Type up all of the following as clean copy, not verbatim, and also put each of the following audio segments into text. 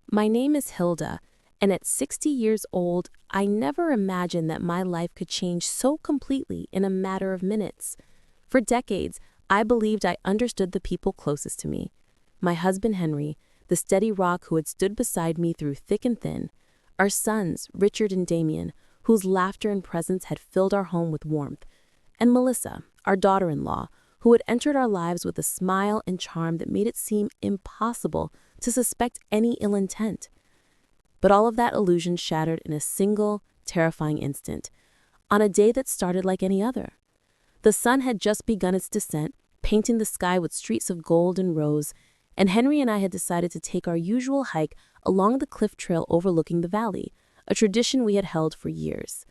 My name is Hilda, and at 60 years old, I never imagined that my life could change so completely in a matter of minutes. For decades, I believed I understood the people closest to me. My husband Henry, the steady rock who had stood beside me through thick and thin, our sons, Richard and Damien, whose laughter and presence had filled our home with warmth, and Melissa, our daughter-in-law, who had entered our lives with a smile and charm that made it seem impossible to suspect any ill intent. But all of that illusion shattered in a single, terrifying instant, on a day that started like any other. The sun had just begun its descent, painting the sky with streaks of gold and rose, and Henry and I had decided to take our usual hike along the cliff trail overlooking the valley, a tradition we had held for years.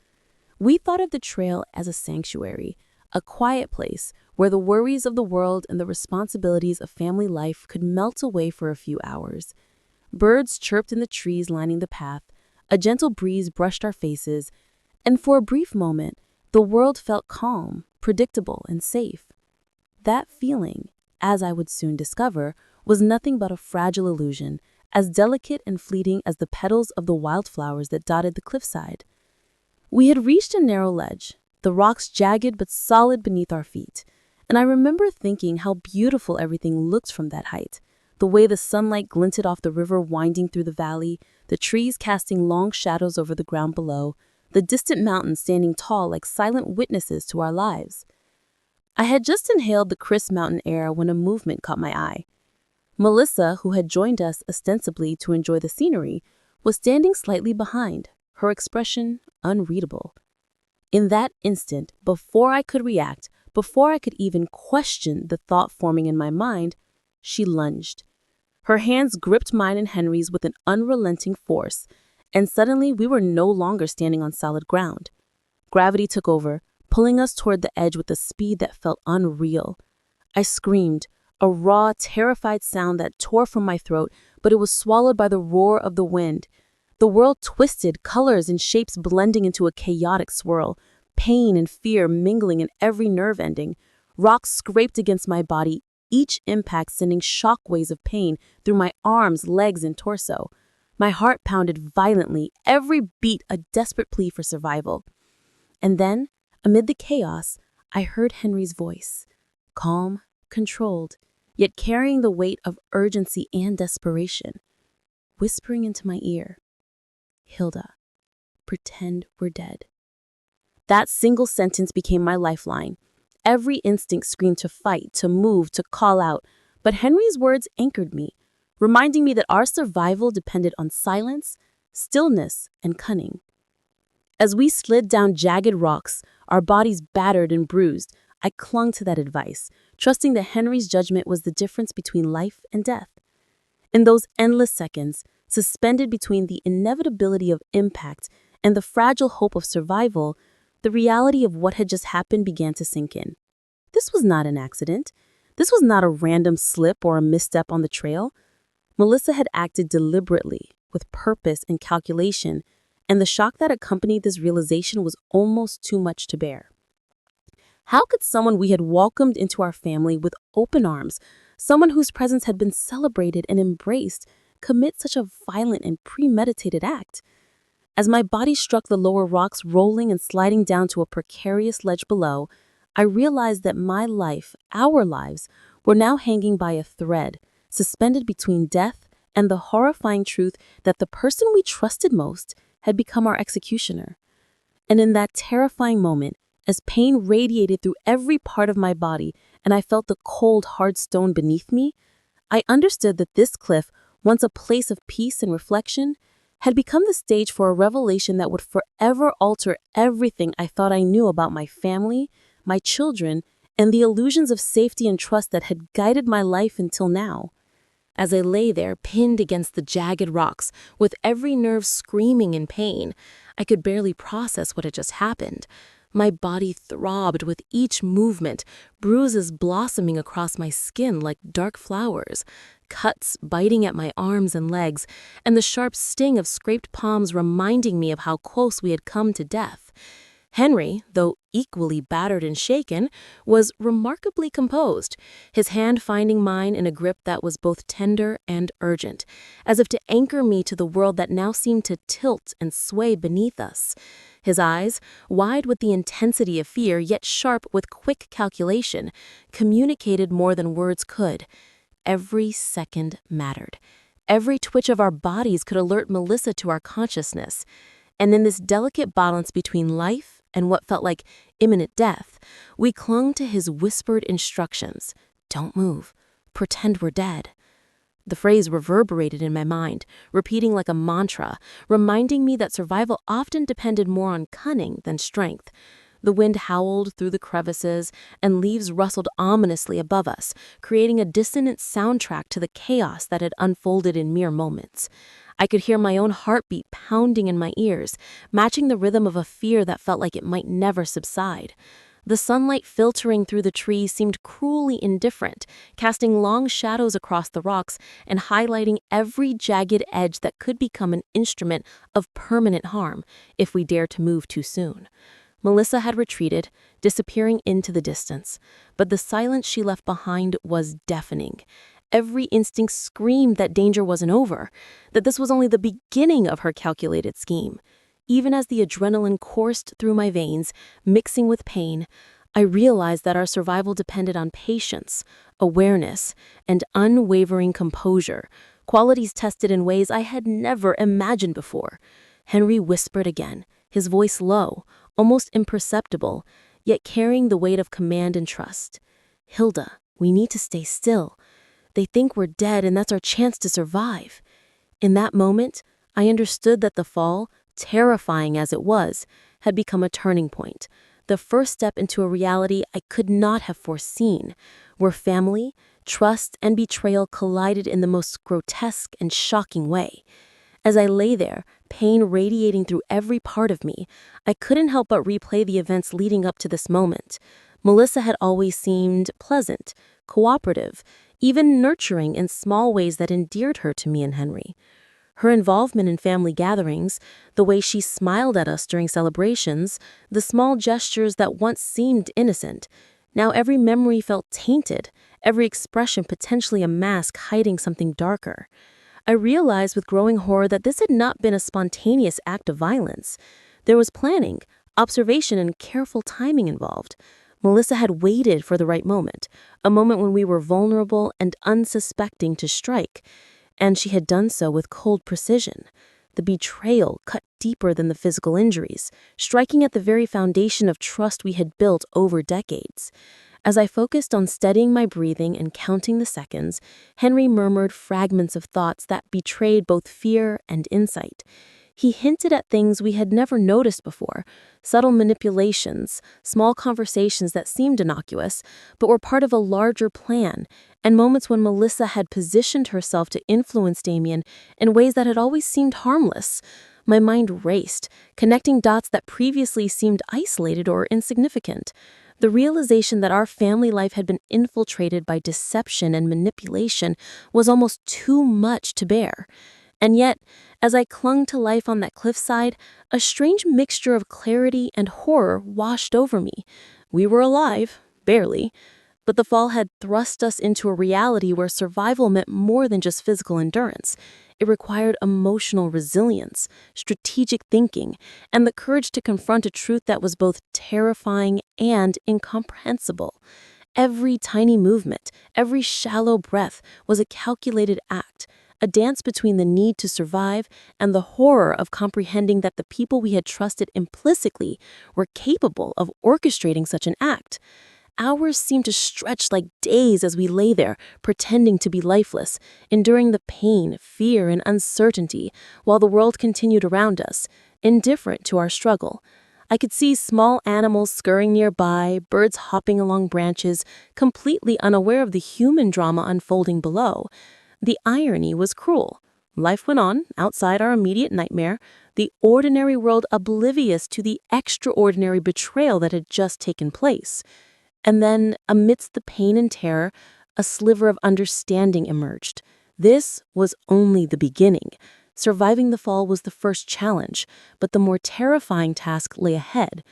We thought of the trail as a sanctuary, a quiet place where the worries of the world and the responsibilities of family life could melt away for a few hours. Birds chirped in the trees lining the path, a gentle breeze brushed our faces, and for a brief moment, the world felt calm, predictable, and safe. That feeling, as I would soon discover, was nothing but a fragile illusion, as delicate and fleeting as the petals of the wildflowers that dotted the cliffside. We had reached a narrow ledge, the rocks jagged but solid beneath our feet, and I remember thinking how beautiful everything looked from that height. The way the sunlight glinted off the river winding through the valley, the trees casting long shadows over the ground below, the distant mountains standing tall like silent witnesses to our lives. I had just inhaled the crisp mountain air when a movement caught my eye. Melissa, who had joined us ostensibly to enjoy the scenery, was standing slightly behind, her expression unreadable. In that instant, before I could react, before I could even question the thought forming in my mind, she lunged. Her hands gripped mine and Henry's with an unrelenting force, and suddenly we were no longer standing on solid ground. Gravity took over, pulling us toward the edge with a speed that felt unreal. I screamed, a raw, terrified sound that tore from my throat, but it was swallowed by the roar of the wind. The world twisted, colors and shapes blending into a chaotic swirl, pain and fear mingling in every nerve ending. Rocks scraped against my body, each impact sending shockwaves of pain through my arms, legs, and torso. My heart pounded violently, every beat a desperate plea for survival. And then, amid the chaos, I heard Henry's voice, calm, controlled, yet carrying the weight of urgency and desperation, whispering into my ear, "Hilda, pretend we're dead." That single sentence became my lifeline. Every instinct screamed to fight, to move, to call out, but Henry's words anchored me, reminding me that our survival depended on silence, stillness, and cunning. As we slid down jagged rocks, our bodies battered and bruised, I clung to that advice, trusting that Henry's judgment was the difference between life and death. In those endless seconds, suspended between the inevitability of impact and the fragile hope of survival, the reality of what had just happened began to sink in. This was not an accident. This was not a random slip or a misstep on the trail. Melissa had acted deliberately, with purpose and calculation, and the shock that accompanied this realization was almost too much to bear. How could someone we had welcomed into our family with open arms, someone whose presence had been celebrated and embraced, commit such a violent and premeditated act? As my body struck the lower rocks, rolling and sliding down to a precarious ledge below, I realized that my life, our lives, were now hanging by a thread, suspended between death and the horrifying truth that the person we trusted most had become our executioner. And in that terrifying moment, as pain radiated through every part of my body and I felt the cold, hard stone beneath me, I understood that this cliff, once a place of peace and reflection, had become the stage for a revelation that would forever alter everything I thought I knew about my family, my children, and the illusions of safety and trust that had guided my life until now. As I lay there, pinned against the jagged rocks, with every nerve screaming in pain, I could barely process what had just happened. My body throbbed with each movement, bruises blossoming across my skin like dark flowers, cuts biting at my arms and legs, and the sharp sting of scraped palms reminding me of how close we had come to death. Henry, though equally battered and shaken, was remarkably composed, his hand finding mine in a grip that was both tender and urgent, as if to anchor me to the world that now seemed to tilt and sway beneath us. His eyes, wide with the intensity of fear, yet sharp with quick calculation, communicated more than words could. Every second mattered. Every twitch of our bodies could alert Melissa to our consciousness. And in this delicate balance between life and what felt like imminent death, we clung to his whispered instructions. Don't move. Pretend we're dead. The phrase reverberated in my mind, repeating like a mantra, reminding me that survival often depended more on cunning than strength. The wind howled through the crevices, and leaves rustled ominously above us, creating a dissonant soundtrack to the chaos that had unfolded in mere moments. I could hear my own heartbeat pounding in my ears, matching the rhythm of a fear that felt like it might never subside. The sunlight filtering through the trees seemed cruelly indifferent, casting long shadows across the rocks and highlighting every jagged edge that could become an instrument of permanent harm if we dared to move too soon. Melissa had retreated, disappearing into the distance, but the silence she left behind was deafening. Every instinct screamed that danger wasn't over, that this was only the beginning of her calculated scheme. Even as the adrenaline coursed through my veins, mixing with pain, I realized that our survival depended on patience, awareness, and unwavering composure, qualities tested in ways I had never imagined before. Henry whispered again, his voice low, almost imperceptible, yet carrying the weight of command and trust. "Hilda, we need to stay still. They think we're dead, and that's our chance to survive." In that moment, I understood that the fall, terrifying as it was, had become a turning point, the first step into a reality I could not have foreseen, where family, trust, and betrayal collided in the most grotesque and shocking way. As I lay there, pain radiating through every part of me, I couldn't help but replay the events leading up to this moment. Melissa had always seemed pleasant, cooperative, even nurturing in small ways that endeared her to me and Henry. Her involvement in family gatherings, the way she smiled at us during celebrations, the small gestures that once seemed innocent, now every memory felt tainted, every expression potentially a mask hiding something darker. I realized with growing horror that this had not been a spontaneous act of violence. There was planning, observation, and careful timing involved. Melissa had waited for the right moment, a moment when we were vulnerable and unsuspecting to strike, and she had done so with cold precision. The betrayal cut deeper than the physical injuries, striking at the very foundation of trust we had built over decades. As I focused on steadying my breathing and counting the seconds, Henry murmured fragments of thoughts that betrayed both fear and insight. He hinted at things we had never noticed before, subtle manipulations, small conversations that seemed innocuous, but were part of a larger plan, and moments when Melissa had positioned herself to influence Damien in ways that had always seemed harmless. My mind raced, connecting dots that previously seemed isolated or insignificant. The realization that our family life had been infiltrated by deception and manipulation was almost too much to bear. And yet, as I clung to life on that cliffside, a strange mixture of clarity and horror washed over me. We were alive, barely, but the fall had thrust us into a reality where survival meant more than just physical endurance. It required emotional resilience, strategic thinking, and the courage to confront a truth that was both terrifying and incomprehensible. Every tiny movement, every shallow breath was a calculated act, a dance between the need to survive and the horror of comprehending that the people we had trusted implicitly were capable of orchestrating such an act. Hours seemed to stretch like days as we lay there, pretending to be lifeless, enduring the pain, fear, and uncertainty, while the world continued around us, indifferent to our struggle. I could see small animals scurrying nearby, birds hopping along branches, completely unaware of the human drama unfolding below. The irony was cruel. Life went on, outside our immediate nightmare, the ordinary world oblivious to the extraordinary betrayal that had just taken place. And then, amidst the pain and terror, a sliver of understanding emerged. This was only the beginning. Surviving the fall was the first challenge, but the more terrifying task lay ahead.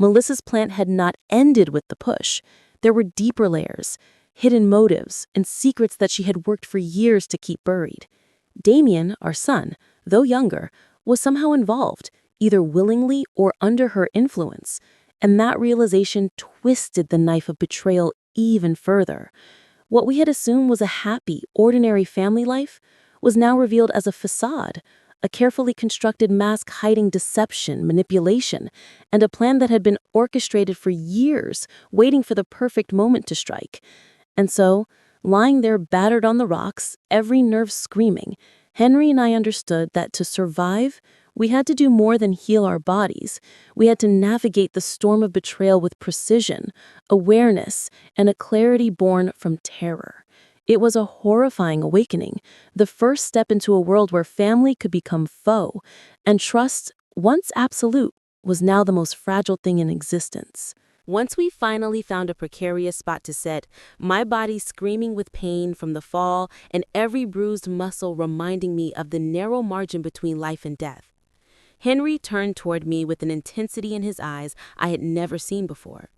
Melissa's plan had not ended with the push. There were deeper layers, hidden motives, and secrets that she had worked for years to keep buried. Damien, our son, though younger, was somehow involved, either willingly or under her influence, and that realization twisted the knife of betrayal even further. What we had assumed was a happy, ordinary family life was now revealed as a facade, a carefully constructed mask hiding deception, manipulation, and a plan that had been orchestrated for years, waiting for the perfect moment to strike. And so, lying there battered on the rocks, every nerve screaming, Henry and I understood that to survive, we had to do more than heal our bodies. We had to navigate the storm of betrayal with precision, awareness, and a clarity born from terror. It was a horrifying awakening, the first step into a world where family could become foe, and trust, once absolute, was now the most fragile thing in existence. Once we finally found a precarious spot to sit, my body screaming with pain from the fall and every bruised muscle reminding me of the narrow margin between life and death, Henry turned toward me with an intensity in his eyes I had never seen before.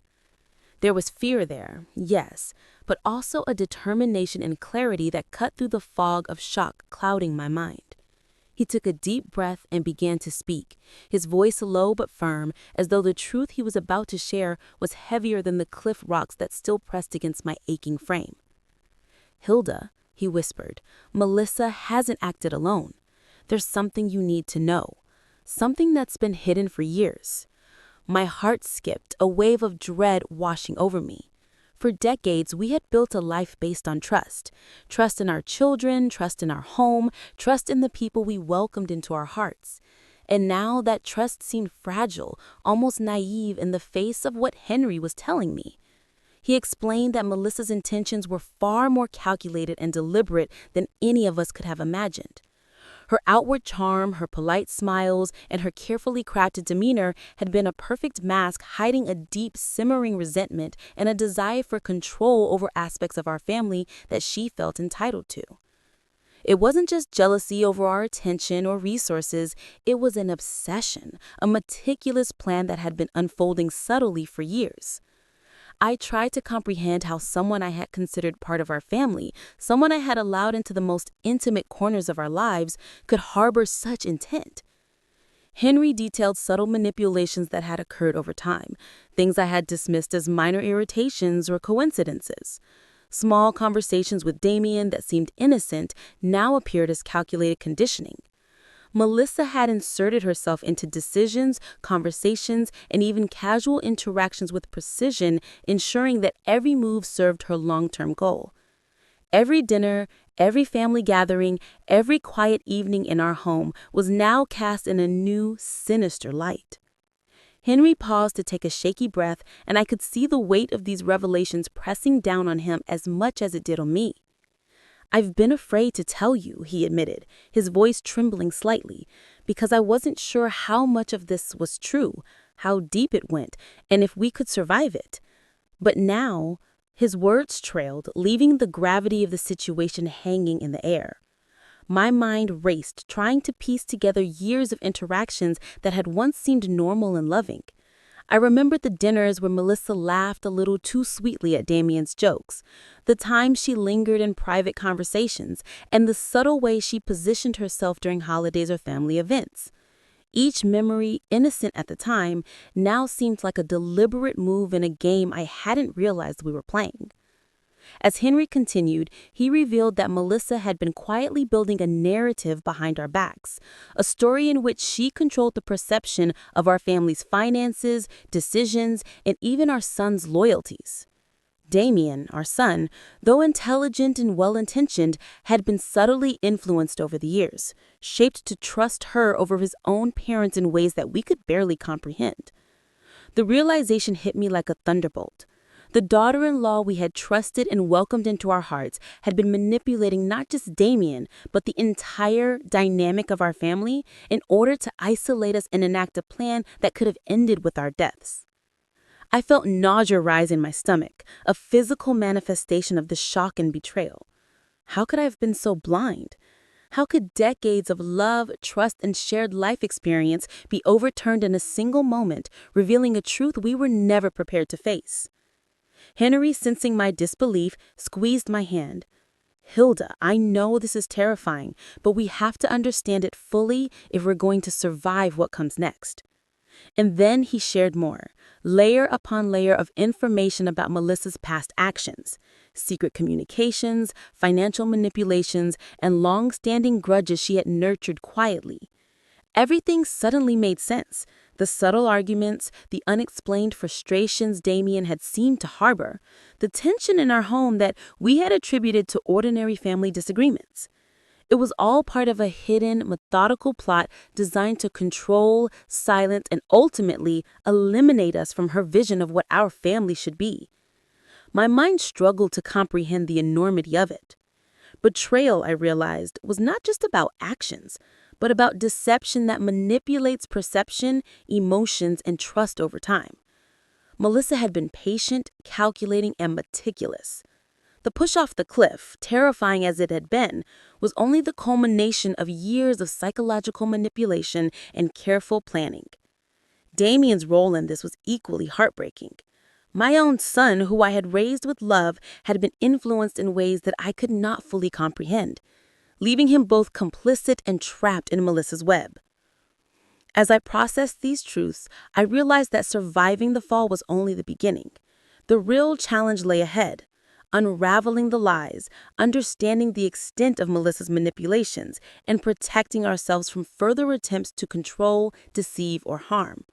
There was fear there, yes, but also a determination and clarity that cut through the fog of shock clouding my mind. He took a deep breath and began to speak, his voice low but firm, as though the truth he was about to share was heavier than the cliff rocks that still pressed against my aching frame. "Hilda," he whispered, "Melissa hasn't acted alone. There's something you need to know, something that's been hidden for years." My heart skipped, a wave of dread washing over me. For decades, we had built a life based on trust. Trust in our children, trust in our home, trust in the people we welcomed into our hearts. And now that trust seemed fragile, almost naive in the face of what Henry was telling me. He explained that Melissa's intentions were far more calculated and deliberate than any of us could have imagined. Her outward charm, her polite smiles, and her carefully crafted demeanor had been a perfect mask hiding a deep, simmering resentment and a desire for control over aspects of our family that she felt entitled to. It wasn't just jealousy over our attention or resources, it was an obsession, a meticulous plan that had been unfolding subtly for years. I tried to comprehend how someone I had considered part of our family, someone I had allowed into the most intimate corners of our lives, could harbor such intent. Henry detailed subtle manipulations that had occurred over time, things I had dismissed as minor irritations or coincidences. Small conversations with Damien that seemed innocent now appeared as calculated conditioning. Melissa had inserted herself into decisions, conversations, and even casual interactions with precision, ensuring that every move served her long-term goal. Every dinner, every family gathering, every quiet evening in our home was now cast in a new, sinister light. Henry paused to take a shaky breath, and I could see the weight of these revelations pressing down on him as much as it did on me. "I've been afraid to tell you," he admitted, his voice trembling slightly, "because I wasn't sure how much of this was true, how deep it went, and if we could survive it. But now," his words trailed, leaving the gravity of the situation hanging in the air. My mind raced, trying to piece together years of interactions that had once seemed normal and loving. I remembered the dinners where Melissa laughed a little too sweetly at Damien's jokes, the times she lingered in private conversations, and the subtle way she positioned herself during holidays or family events. Each memory, innocent at the time, now seemed like a deliberate move in a game I hadn't realized we were playing. As Henry continued, he revealed that Melissa had been quietly building a narrative behind our backs, a story in which she controlled the perception of our family's finances, decisions, and even our son's loyalties. Damien, our son, though intelligent and well-intentioned, had been subtly influenced over the years, shaped to trust her over his own parents in ways that we could barely comprehend. The realization hit me like a thunderbolt. The daughter-in-law we had trusted and welcomed into our hearts had been manipulating not just Damien, but the entire dynamic of our family in order to isolate us and enact a plan that could have ended with our deaths. I felt nausea rise in my stomach, a physical manifestation of the shock and betrayal. How could I have been so blind? How could decades of love, trust, and shared life experience be overturned in a single moment, revealing a truth we were never prepared to face? Henry, sensing my disbelief, squeezed my hand. Hilda, I know this is terrifying, but we have to understand it fully if we're going to survive what comes next. And then he shared more, layer upon layer of information about Melissa's past actions, secret communications, financial manipulations, and long-standing grudges she had nurtured quietly. Everything suddenly made sense. The subtle arguments, the unexplained frustrations Damien had seemed to harbor, the tension in our home that we had attributed to ordinary family disagreements. It was all part of a hidden, methodical plot designed to control, silence, and ultimately eliminate us from her vision of what our family should be. My mind struggled to comprehend the enormity of it. Betrayal, I realized, was not just about actions, but about deception that manipulates perception, emotions, and trust over time. Melissa had been patient, calculating, and meticulous. The push off the cliff, terrifying as it had been, was only the culmination of years of psychological manipulation and careful planning. Damien's role in this was equally heartbreaking. My own son, who I had raised with love, had been influenced in ways that I could not fully comprehend, leaving him both complicit and trapped in Melissa's web. As I processed these truths, I realized that surviving the fall was only the beginning. The real challenge lay ahead, unraveling the lies, understanding the extent of Melissa's manipulations, and protecting ourselves from further attempts to control, deceive, or harm.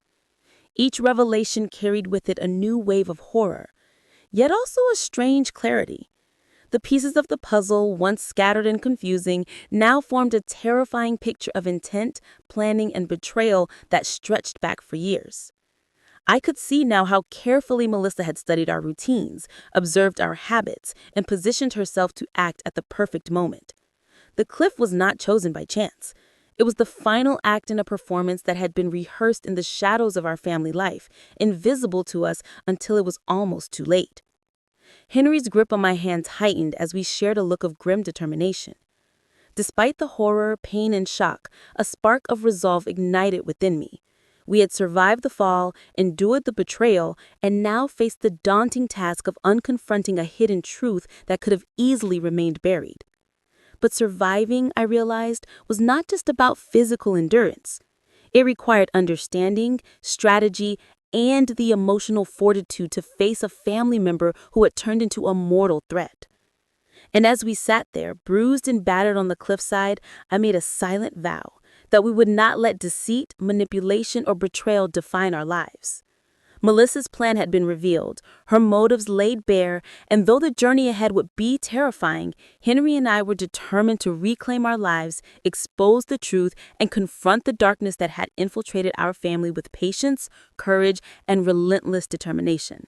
Each revelation carried with it a new wave of horror, yet also a strange clarity. The pieces of the puzzle, once scattered and confusing, now formed a terrifying picture of intent, planning, and betrayal that stretched back for years. I could see now how carefully Melissa had studied our routines, observed our habits, and positioned herself to act at the perfect moment. The cliff was not chosen by chance. It was the final act in a performance that had been rehearsed in the shadows of our family life, invisible to us until it was almost too late. Henry's grip on my hand tightened as we shared a look of grim determination. Despite the horror, pain, and shock, a spark of resolve ignited within me. We had survived the fall, endured the betrayal, and now faced the daunting task of unconfronting a hidden truth that could have easily remained buried. But surviving, I realized, was not just about physical endurance. It required understanding, strategy, and the emotional fortitude to face a family member who had turned into a mortal threat. And as we sat there, bruised and battered on the cliffside, I made a silent vow that we would not let deceit, manipulation, or betrayal define our lives. Melissa's plan had been revealed, her motives laid bare, and though the journey ahead would be terrifying, Henry and I were determined to reclaim our lives, expose the truth, and confront the darkness that had infiltrated our family with patience, courage, and relentless determination.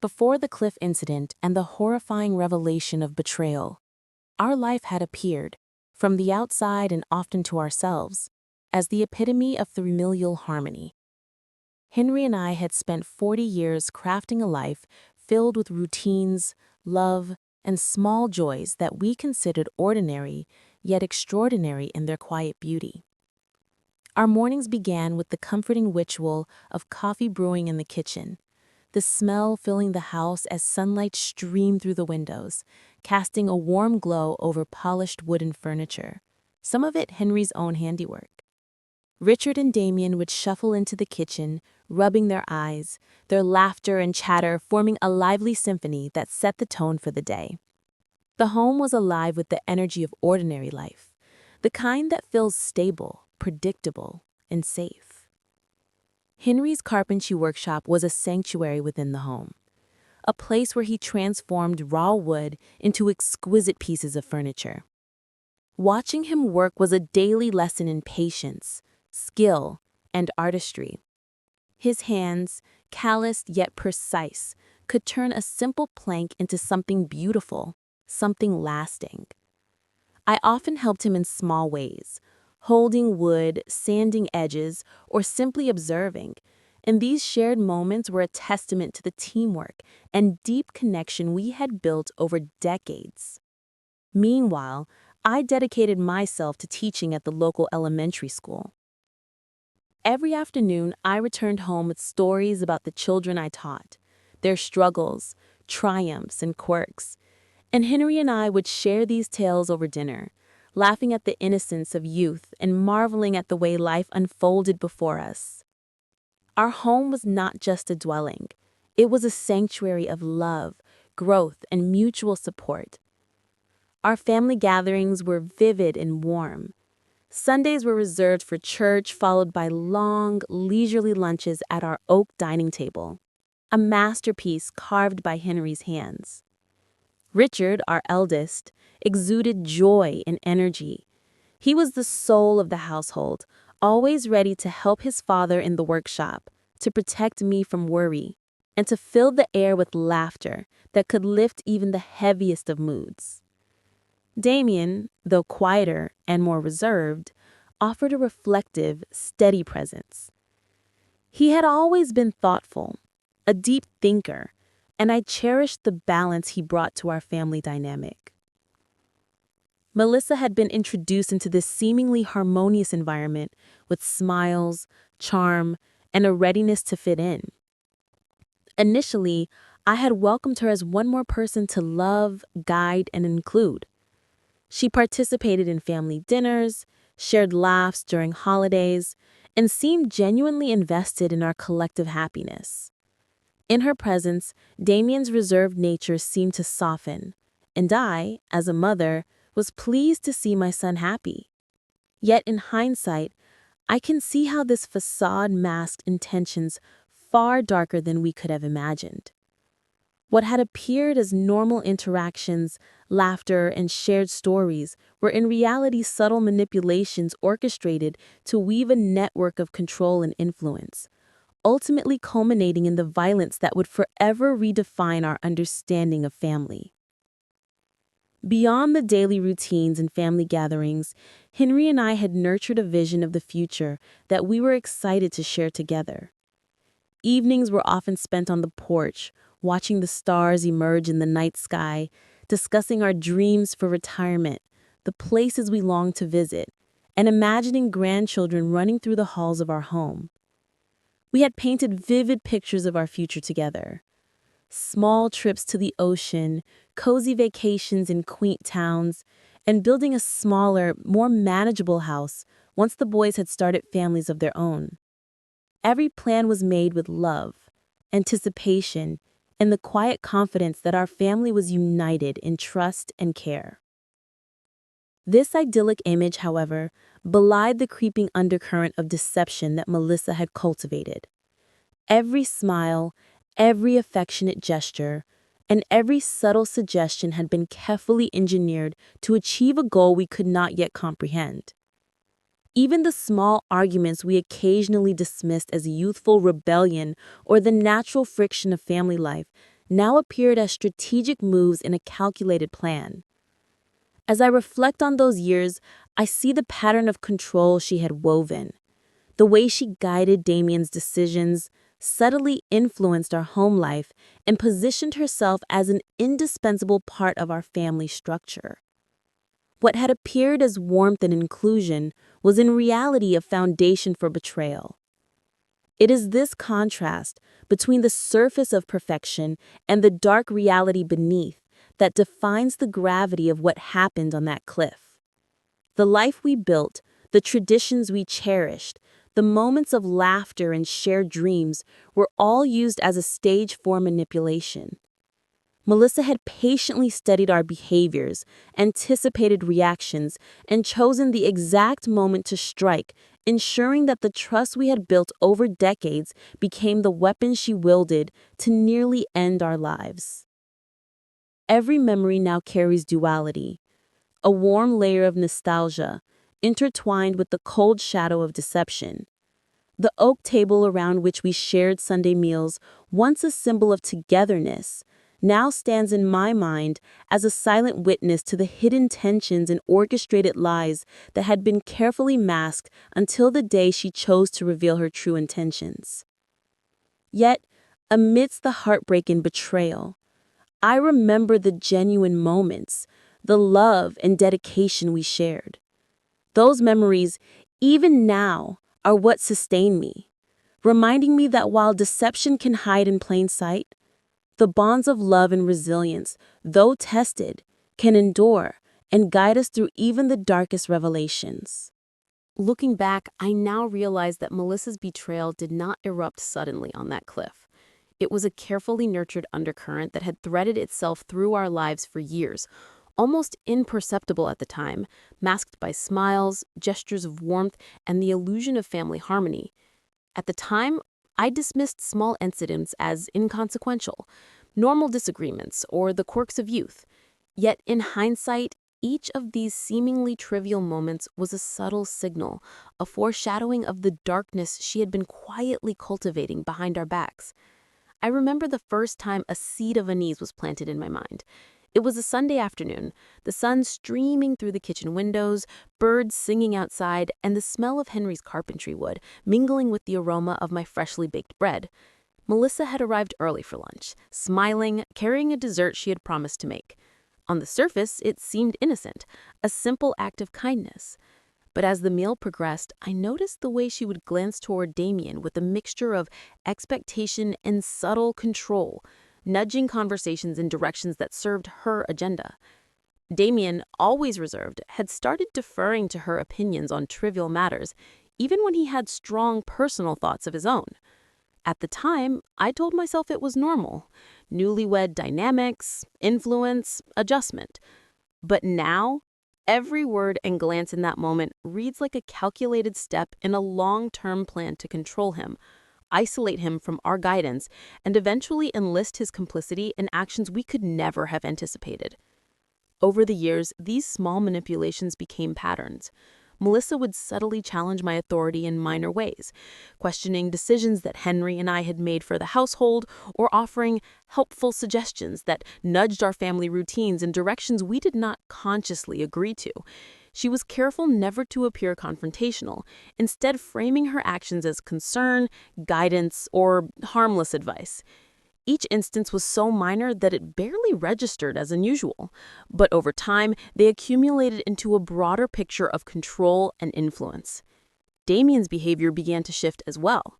Before the cliff incident and the horrifying revelation of betrayal, our life had appeared, from the outside and often to ourselves, as the epitome of familial harmony. Henry and I had spent 40 years crafting a life filled with routines, love, and small joys that we considered ordinary, yet extraordinary in their quiet beauty. Our mornings began with the comforting ritual of coffee brewing in the kitchen, the smell filling the house as sunlight streamed through the windows, casting a warm glow over polished wooden furniture, some of it Henry's own handiwork. Richard and Damien would shuffle into the kitchen, rubbing their eyes, their laughter and chatter forming a lively symphony that set the tone for the day. The home was alive with the energy of ordinary life, the kind that feels stable, predictable, and safe. Henry's carpentry workshop was a sanctuary within the home, a place where he transformed raw wood into exquisite pieces of furniture. Watching him work was a daily lesson in patience, skill, and artistry. His hands, calloused yet precise, could turn a simple plank into something beautiful, something lasting. I often helped him in small ways, holding wood, sanding edges, or simply observing, and these shared moments were a testament to the teamwork and deep connection we had built over decades. Meanwhile, I dedicated myself to teaching at the local elementary school. Every afternoon, I returned home with stories about the children I taught, their struggles, triumphs, and quirks. And Henry and I would share these tales over dinner, laughing at the innocence of youth and marveling at the way life unfolded before us. Our home was not just a dwelling, it was a sanctuary of love, growth, and mutual support. Our family gatherings were vivid and warm. Sundays were reserved for church, followed by long, leisurely lunches at our oak dining table, a masterpiece carved by Henry's hands. Richard, our eldest, exuded joy and energy. He was the soul of the household, always ready to help his father in the workshop, to protect me from worry, and to fill the air with laughter that could lift even the heaviest of moods. Damien, though quieter and more reserved, offered a reflective, steady presence. He had always been thoughtful, a deep thinker, and I cherished the balance he brought to our family dynamic. Melissa had been introduced into this seemingly harmonious environment with smiles, charm, and a readiness to fit in. Initially, I had welcomed her as one more person to love, guide, and include. She participated in family dinners, shared laughs during holidays, and seemed genuinely invested in our collective happiness. In her presence, Damien's reserved nature seemed to soften, and I, as a mother, was pleased to see my son happy. Yet in hindsight, I can see how this facade masked intentions far darker than we could have imagined. What had appeared as normal interactions, laughter, and shared stories were in reality subtle manipulations orchestrated to weave a network of control and influence, ultimately culminating in the violence that would forever redefine our understanding of family. Beyond the daily routines and family gatherings, Henry and I had nurtured a vision of the future that we were excited to share together. Evenings were often spent on the porch, watching the stars emerge in the night sky, discussing our dreams for retirement, the places we longed to visit, and imagining grandchildren running through the halls of our home. We had painted vivid pictures of our future together. Small trips to the ocean, cozy vacations in quaint towns, and building a smaller, more manageable house once the boys had started families of their own. Every plan was made with love, anticipation, and the quiet confidence that our family was united in trust and care. This idyllic image, however, belied the creeping undercurrent of deception that Melissa had cultivated. Every smile, every affectionate gesture, and every subtle suggestion had been carefully engineered to achieve a goal we could not yet comprehend. Even the small arguments we occasionally dismissed as youthful rebellion or the natural friction of family life now appeared as strategic moves in a calculated plan. As I reflect on those years, I see the pattern of control she had woven. The way she guided Damien's decisions, subtly influenced our home life, and positioned herself as an indispensable part of our family structure. What had appeared as warmth and inclusion was in reality a foundation for betrayal. It is this contrast between the surface of perfection and the dark reality beneath that defines the gravity of what happened on that cliff. The life we built, the traditions we cherished, the moments of laughter and shared dreams were all used as a stage for manipulation. Melissa had patiently studied our behaviors, anticipated reactions, and chosen the exact moment to strike, ensuring that the trust we had built over decades became the weapon she wielded to nearly end our lives. Every memory now carries duality, a warm layer of nostalgia, intertwined with the cold shadow of deception. The oak table around which we shared Sunday meals, once a symbol of togetherness, now stands in my mind as a silent witness to the hidden tensions and orchestrated lies that had been carefully masked until the day she chose to reveal her true intentions. Yet, amidst the heartbreak and betrayal, I remember the genuine moments, the love and dedication we shared. Those memories, even now, are what sustain me, reminding me that while deception can hide in plain sight, the bonds of love and resilience, though tested, can endure and guide us through even the darkest revelations. Looking back, I now realize that Melissa's betrayal did not erupt suddenly on that cliff. It was a carefully nurtured undercurrent that had threaded itself through our lives for years, almost imperceptible at the time, masked by smiles, gestures of warmth, and the illusion of family harmony. At the time, I dismissed small incidents as inconsequential, normal disagreements, or the quirks of youth. Yet in hindsight, each of these seemingly trivial moments was a subtle signal, a foreshadowing of the darkness she had been quietly cultivating behind our backs. I remember the first time a seed of unease was planted in my mind. It was a Sunday afternoon, the sun streaming through the kitchen windows, birds singing outside, and the smell of Henry's carpentry wood mingling with the aroma of my freshly baked bread. Melissa had arrived early for lunch, smiling, carrying a dessert she had promised to make. On the surface, it seemed innocent, a simple act of kindness. But as the meal progressed, I noticed the way she would glance toward Damien with a mixture of expectation and subtle control, nudging conversations in directions that served her agenda. Damien, always reserved, had started deferring to her opinions on trivial matters, even when he had strong personal thoughts of his own. At the time, I told myself it was normal. Newlywed dynamics, influence, adjustment. But now, every word and glance in that moment reads like a calculated step in a long-term plan to control him, isolate him from our guidance, and eventually enlist his complicity in actions we could never have anticipated. Over the years, these small manipulations became patterns. Melissa would subtly challenge my authority in minor ways, questioning decisions that Henry and I had made for the household, or offering helpful suggestions that nudged our family routines in directions we did not consciously agree to. She was careful never to appear confrontational, instead framing her actions as concern, guidance, or harmless advice. Each instance was so minor that it barely registered as unusual, but over time, they accumulated into a broader picture of control and influence. Damien's behavior began to shift as well.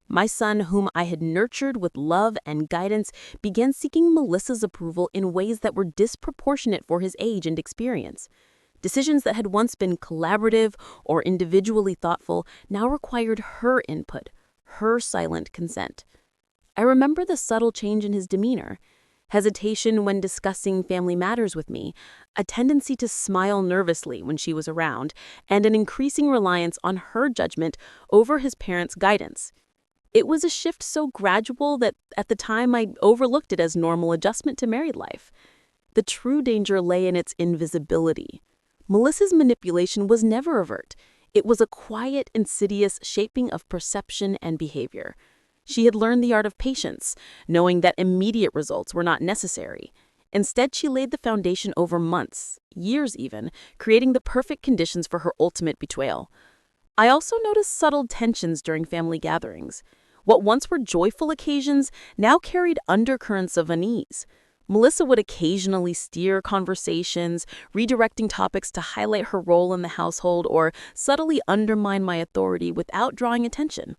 My son, whom I had nurtured with love and guidance, began seeking Melissa's approval in ways that were disproportionate for his age and experience. Decisions that had once been collaborative or individually thoughtful now required her input, her silent consent. I remember the subtle change in his demeanor, hesitation when discussing family matters with me, a tendency to smile nervously when she was around, and an increasing reliance on her judgment over his parents' guidance. It was a shift so gradual that at the time I overlooked it as normal adjustment to married life. The true danger lay in its invisibility. Melissa's manipulation was never overt. It was a quiet, insidious shaping of perception and behavior. She had learned the art of patience, knowing that immediate results were not necessary. Instead, she laid the foundation over months, years even, creating the perfect conditions for her ultimate betrayal. I also noticed subtle tensions during family gatherings. What once were joyful occasions now carried undercurrents of unease. Melissa would occasionally steer conversations, redirecting topics to highlight her role in the household or subtly undermine my authority without drawing attention.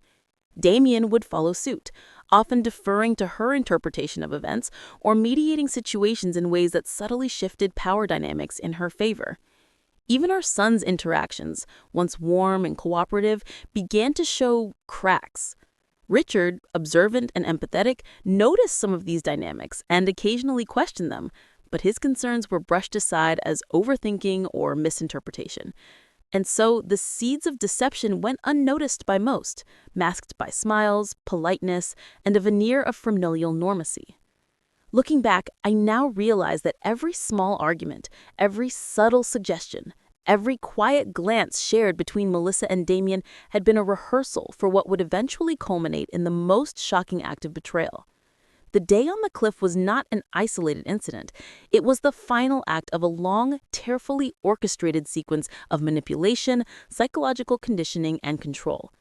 Damien would follow suit, often deferring to her interpretation of events or mediating situations in ways that subtly shifted power dynamics in her favor. Even our son's interactions, once warm and cooperative, began to show cracks. Richard, observant and empathetic, noticed some of these dynamics and occasionally questioned them, but his concerns were brushed aside as overthinking or misinterpretation. And so the seeds of deception went unnoticed by most, masked by smiles, politeness, and a veneer of familial normacy. Looking back, I now realize that every small argument, every subtle suggestion, every quiet glance shared between Melissa and Damien had been a rehearsal for what would eventually culminate in the most shocking act of betrayal. The day on the cliff was not an isolated incident. It was the final act of a long, carefully orchestrated sequence of manipulation, psychological conditioning, and control.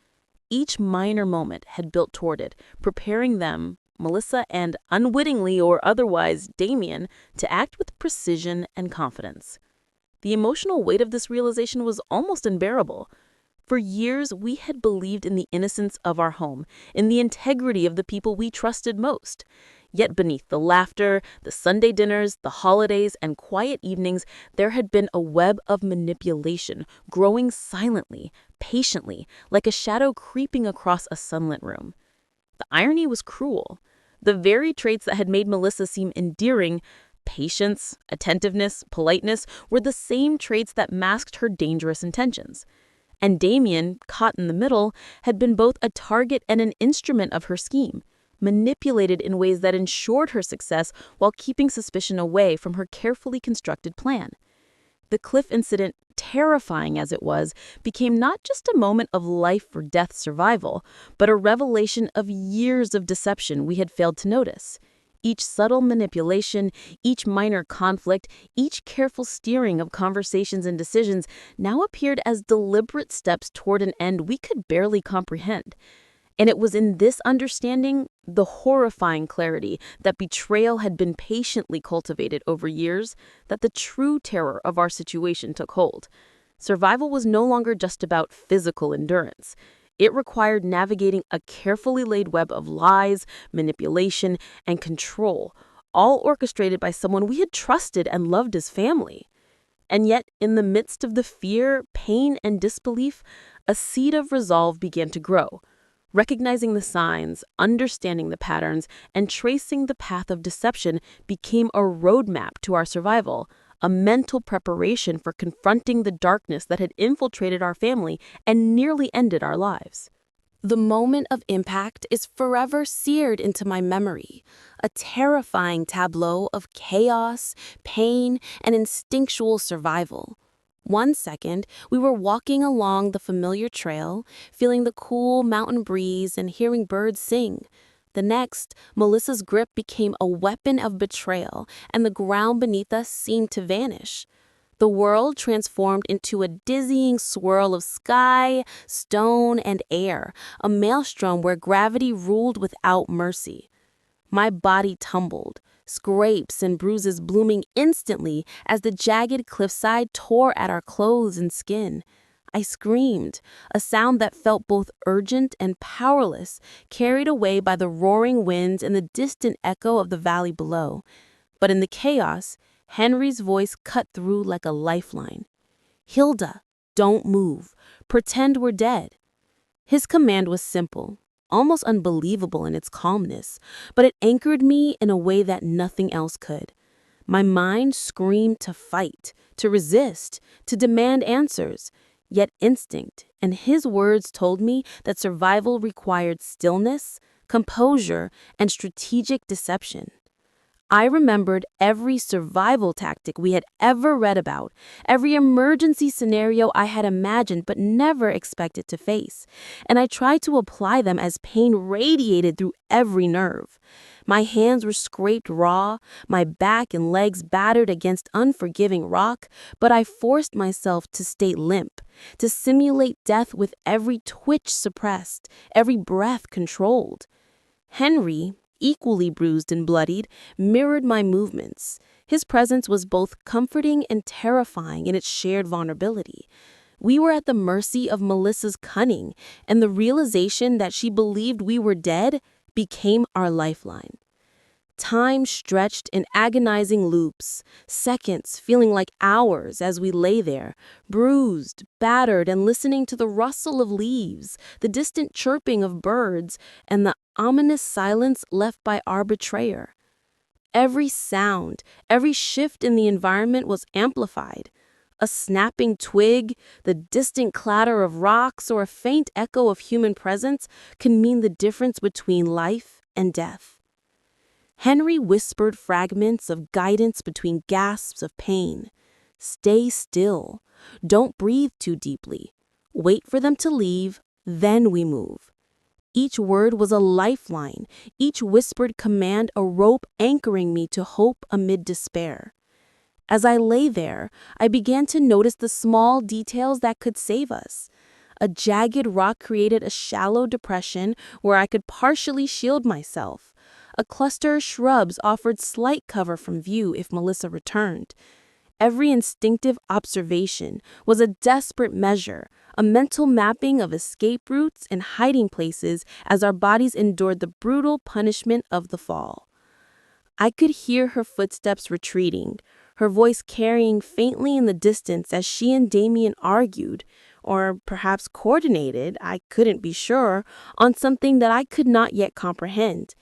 Each minor moment had built toward it, preparing them, Melissa, and unwittingly or otherwise Damien, to act with precision and confidence. The emotional weight of this realization was almost unbearable. For years, we had believed in the innocence of our home, in the integrity of the people we trusted most. Yet beneath the laughter, the Sunday dinners, the holidays, and quiet evenings, there had been a web of manipulation, growing silently, patiently, like a shadow creeping across a sunlit room. The irony was cruel. The very traits that had made Melissa seem endearing, patience, attentiveness, politeness, were the same traits that masked her dangerous intentions. And Damien, caught in the middle, had been both a target and an instrument of her scheme, manipulated in ways that ensured her success while keeping suspicion away from her carefully constructed plan. The cliff incident, terrifying as it was, became not just a moment of life or death survival, but a revelation of years of deception we had failed to notice. Each subtle manipulation, each minor conflict, each careful steering of conversations and decisions now appeared as deliberate steps toward an end we could barely comprehend. And it was in this understanding, the horrifying clarity that betrayal had been patiently cultivated over years, that the true terror of our situation took hold. Survival was no longer just about physical endurance. It required navigating a carefully laid web of lies, manipulation, and control, all orchestrated by someone we had trusted and loved as family. And yet, in the midst of the fear, pain, and disbelief, a seed of resolve began to grow. Recognizing the signs, understanding the patterns, and tracing the path of deception became a roadmap to our survival, a mental preparation for confronting the darkness that had infiltrated our family and nearly ended our lives. The moment of impact is forever seared into my memory, a terrifying tableau of chaos, pain, and instinctual survival. One second, we were walking along the familiar trail, feeling the cool mountain breeze and hearing birds sing. The next, Melissa's grip became a weapon of betrayal, and the ground beneath us seemed to vanish. The world transformed into a dizzying swirl of sky, stone, and air, a maelstrom where gravity ruled without mercy. My body tumbled, scrapes and bruises blooming instantly as the jagged cliffside tore at our clothes and skin. I screamed, a sound that felt both urgent and powerless, carried away by the roaring winds and the distant echo of the valley below. But in the chaos, Henry's voice cut through like a lifeline. "Hilda, don't move. Pretend we're dead." His command was simple, almost unbelievable in its calmness, but it anchored me in a way that nothing else could. My mind screamed to fight, to resist, to demand answers. Yet instinct and his words told me that survival required stillness, composure, and strategic deception. I remembered every survival tactic we had ever read about, every emergency scenario I had imagined but never expected to face, and I tried to apply them as pain radiated through every nerve. My hands were scraped raw, my back and legs battered against unforgiving rock, but I forced myself to stay limp, to simulate death with every twitch suppressed, every breath controlled. Henry, equally bruised and bloodied, mirrored my movements. His presence was both comforting and terrifying in its shared vulnerability. We were at the mercy of Melissa's cunning, and the realization that she believed we were dead became our lifeline. Time stretched in agonizing loops, seconds feeling like hours as we lay there, bruised, battered, and listening to the rustle of leaves, the distant chirping of birds, and the ominous silence left by our betrayer. Every sound, every shift in the environment was amplified. A snapping twig, the distant clatter of rocks, or a faint echo of human presence can mean the difference between life and death. Henry whispered fragments of guidance between gasps of pain. "Stay still. Don't breathe too deeply. Wait for them to leave, then we move." Each word was a lifeline, each whispered command a rope anchoring me to hope amid despair. As I lay there, I began to notice the small details that could save us. A jagged rock created a shallow depression where I could partially shield myself. A cluster of shrubs offered slight cover from view if Melissa returned. Every instinctive observation was a desperate measure, a mental mapping of escape routes and hiding places as our bodies endured the brutal punishment of the fall. I could hear her footsteps retreating, her voice carrying faintly in the distance as she and Damien argued, or perhaps coordinated, I couldn't be sure, on something that I could not yet comprehend.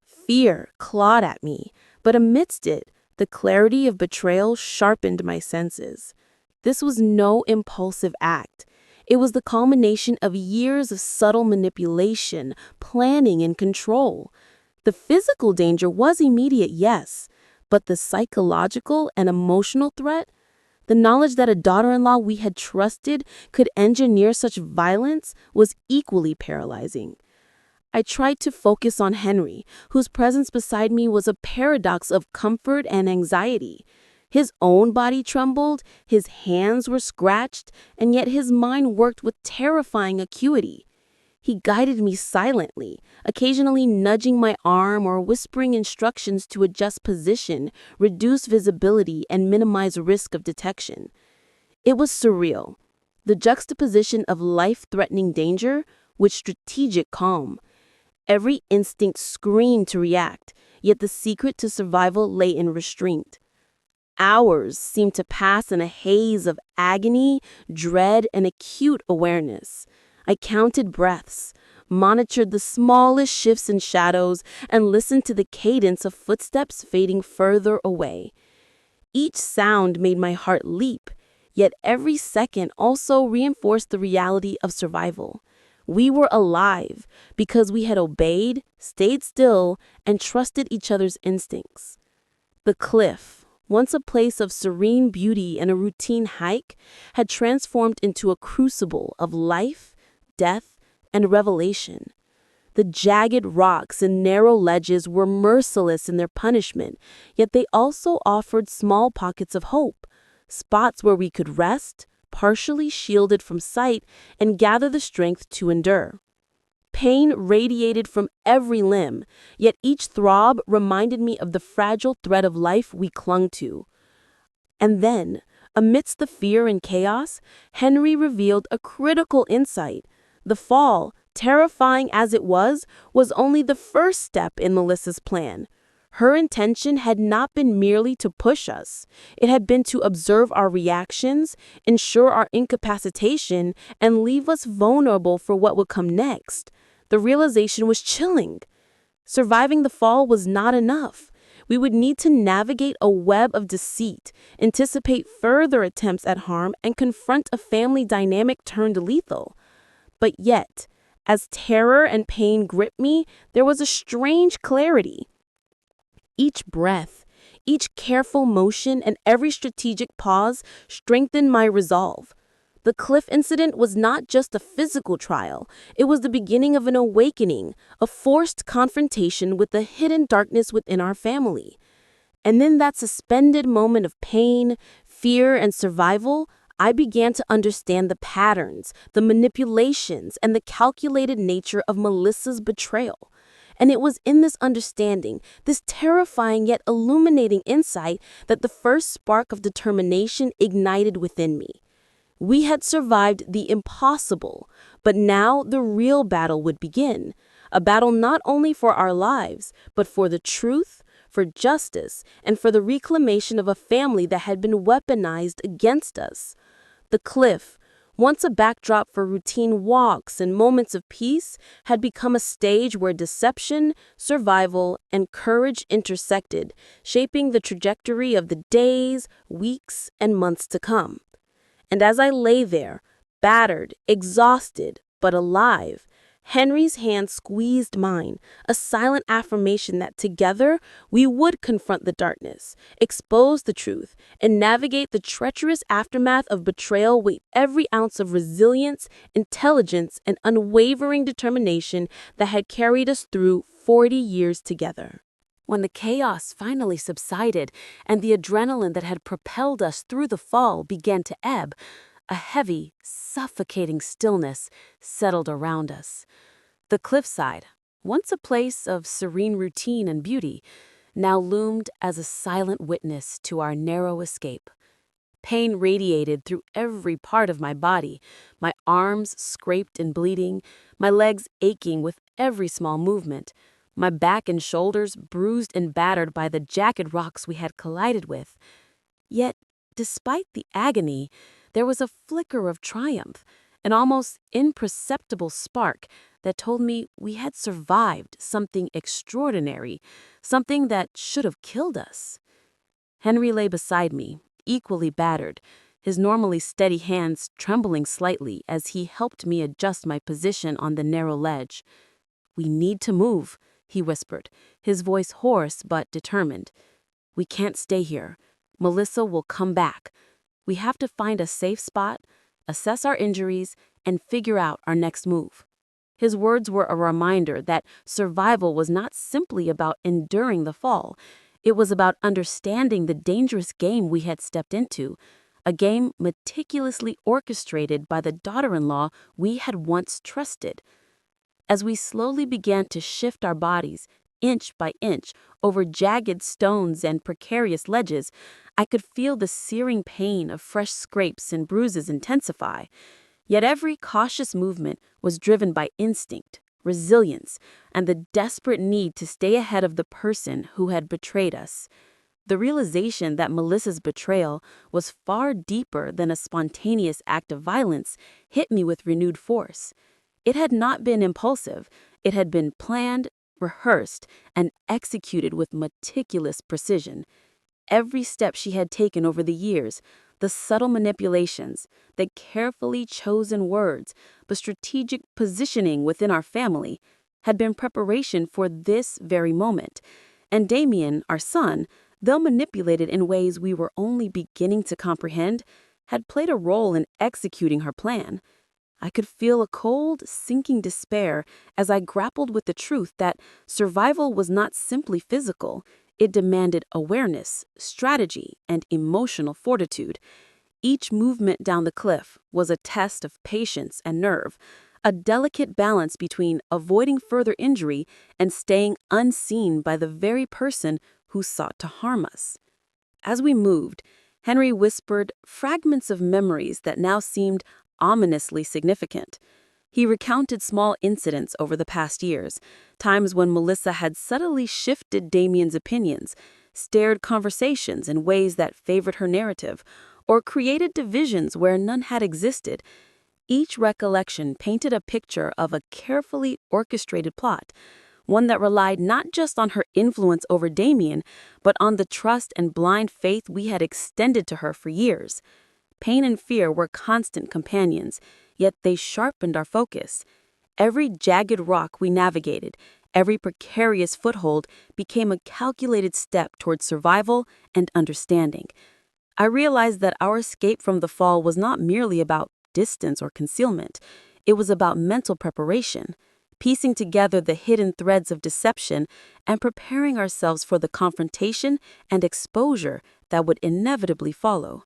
Fear clawed at me, but amidst it, the clarity of betrayal sharpened my senses. This was no impulsive act. It was the culmination of years of subtle manipulation, planning, and control. The physical danger was immediate, yes, but the psychological and emotional threat, the knowledge that a daughter-in-law we had trusted could engineer such violence, was equally paralyzing. I tried to focus on Henry, whose presence beside me was a paradox of comfort and anxiety. His own body trembled, his hands were scratched, and yet his mind worked with terrifying acuity. He guided me silently, occasionally nudging my arm or whispering instructions to adjust position, reduce visibility, and minimize risk of detection. It was surreal, the juxtaposition of life-threatening danger with strategic calm. Every instinct screamed to react, yet the secret to survival lay in restraint. Hours seemed to pass in a haze of agony, dread, and acute awareness. I counted breaths, monitored the smallest shifts in shadows, and listened to the cadence of footsteps fading further away. Each sound made my heart leap, yet every second also reinforced the reality of survival. We were alive because we had obeyed, stayed still, and trusted each other's instincts. The cliff, once a place of serene beauty and a routine hike, had transformed into a crucible of life, death, and revelation. The jagged rocks and narrow ledges were merciless in their punishment, yet they also offered small pockets of hope, spots where we could rest, partially shielded from sight, and gather the strength to endure. Pain radiated from every limb, yet each throb reminded me of the fragile thread of life we clung to. And then, amidst the fear and chaos, Henry revealed a critical insight. The fall, terrifying as it was only the first step in Melissa's plan. Her intention had not been merely to push us. It had been to observe our reactions, ensure our incapacitation, and leave us vulnerable for what would come next. The realization was chilling. Surviving the fall was not enough. We would need to navigate a web of deceit, anticipate further attempts at harm, and confront a family dynamic turned lethal. But yet, as terror and pain gripped me, there was a strange clarity. Each breath, each careful motion, and every strategic pause strengthened my resolve. The cliff incident was not just a physical trial. It was the beginning of an awakening, a forced confrontation with the hidden darkness within our family. And in that suspended moment of pain, fear, and survival, I began to understand the patterns, the manipulations, and the calculated nature of Melissa's betrayal. And it was in this understanding, this terrifying yet illuminating insight, that the first spark of determination ignited within me. We had survived the impossible, but now the real battle would begin. A battle not only for our lives, but for the truth, for justice, and for the reclamation of a family that had been weaponized against us. The cliff, once a backdrop for routine walks and moments of peace, had become a stage where deception, survival, and courage intersected, shaping the trajectory of the days, weeks, and months to come. And as I lay there, battered, exhausted, but alive, Henry's hand squeezed mine, a silent affirmation that together we would confront the darkness, expose the truth, and navigate the treacherous aftermath of betrayal with every ounce of resilience, intelligence, and unwavering determination that had carried us through 40 years together. When the chaos finally subsided and the adrenaline that had propelled us through the fall began to ebb, a heavy, suffocating stillness settled around us. The cliffside, once a place of serene routine and beauty, now loomed as a silent witness to our narrow escape. Pain radiated through every part of my body, my arms scraped and bleeding, my legs aching with every small movement, my back and shoulders bruised and battered by the jagged rocks we had collided with. Yet, despite the agony, there was a flicker of triumph, an almost imperceptible spark that told me we had survived something extraordinary, something that should have killed us. Henry lay beside me, equally battered, his normally steady hands trembling slightly as he helped me adjust my position on the narrow ledge. "We need to move," he whispered, his voice hoarse but determined. "We can't stay here. Melissa will come back. We have to find a safe spot, assess our injuries, and figure out our next move." His words were a reminder that survival was not simply about enduring the fall. It was about understanding the dangerous game we had stepped into, a game meticulously orchestrated by the daughter-in-law we had once trusted. As we slowly began to shift our bodies, inch by inch, over jagged stones and precarious ledges, I could feel the searing pain of fresh scrapes and bruises intensify. Yet every cautious movement was driven by instinct, resilience, and the desperate need to stay ahead of the person who had betrayed us. The realization that Melissa's betrayal was far deeper than a spontaneous act of violence hit me with renewed force. It had not been impulsive. It had been planned, rehearsed, and executed with meticulous precision. Every step she had taken over the years, the subtle manipulations, the carefully chosen words, the strategic positioning within our family, had been preparation for this very moment. And Damien, our son, though manipulated in ways we were only beginning to comprehend, had played a role in executing her plan. I could feel a cold, sinking despair as I grappled with the truth that survival was not simply physical. It demanded awareness, strategy, and emotional fortitude. Each movement down the cliff was a test of patience and nerve, a delicate balance between avoiding further injury and staying unseen by the very person who sought to harm us. As we moved, Henry whispered fragments of memories that now seemed ominously significant. He recounted small incidents over the past years, times when Melissa had subtly shifted Damien's opinions, steered conversations in ways that favored her narrative, or created divisions where none had existed. Each recollection painted a picture of a carefully orchestrated plot, one that relied not just on her influence over Damien, but on the trust and blind faith we had extended to her for years. Pain and fear were constant companions, yet they sharpened our focus. Every jagged rock we navigated, every precarious foothold became a calculated step toward survival and understanding. I realized that our escape from the fall was not merely about distance or concealment. It was about mental preparation, piecing together the hidden threads of deception and preparing ourselves for the confrontation and exposure that would inevitably follow.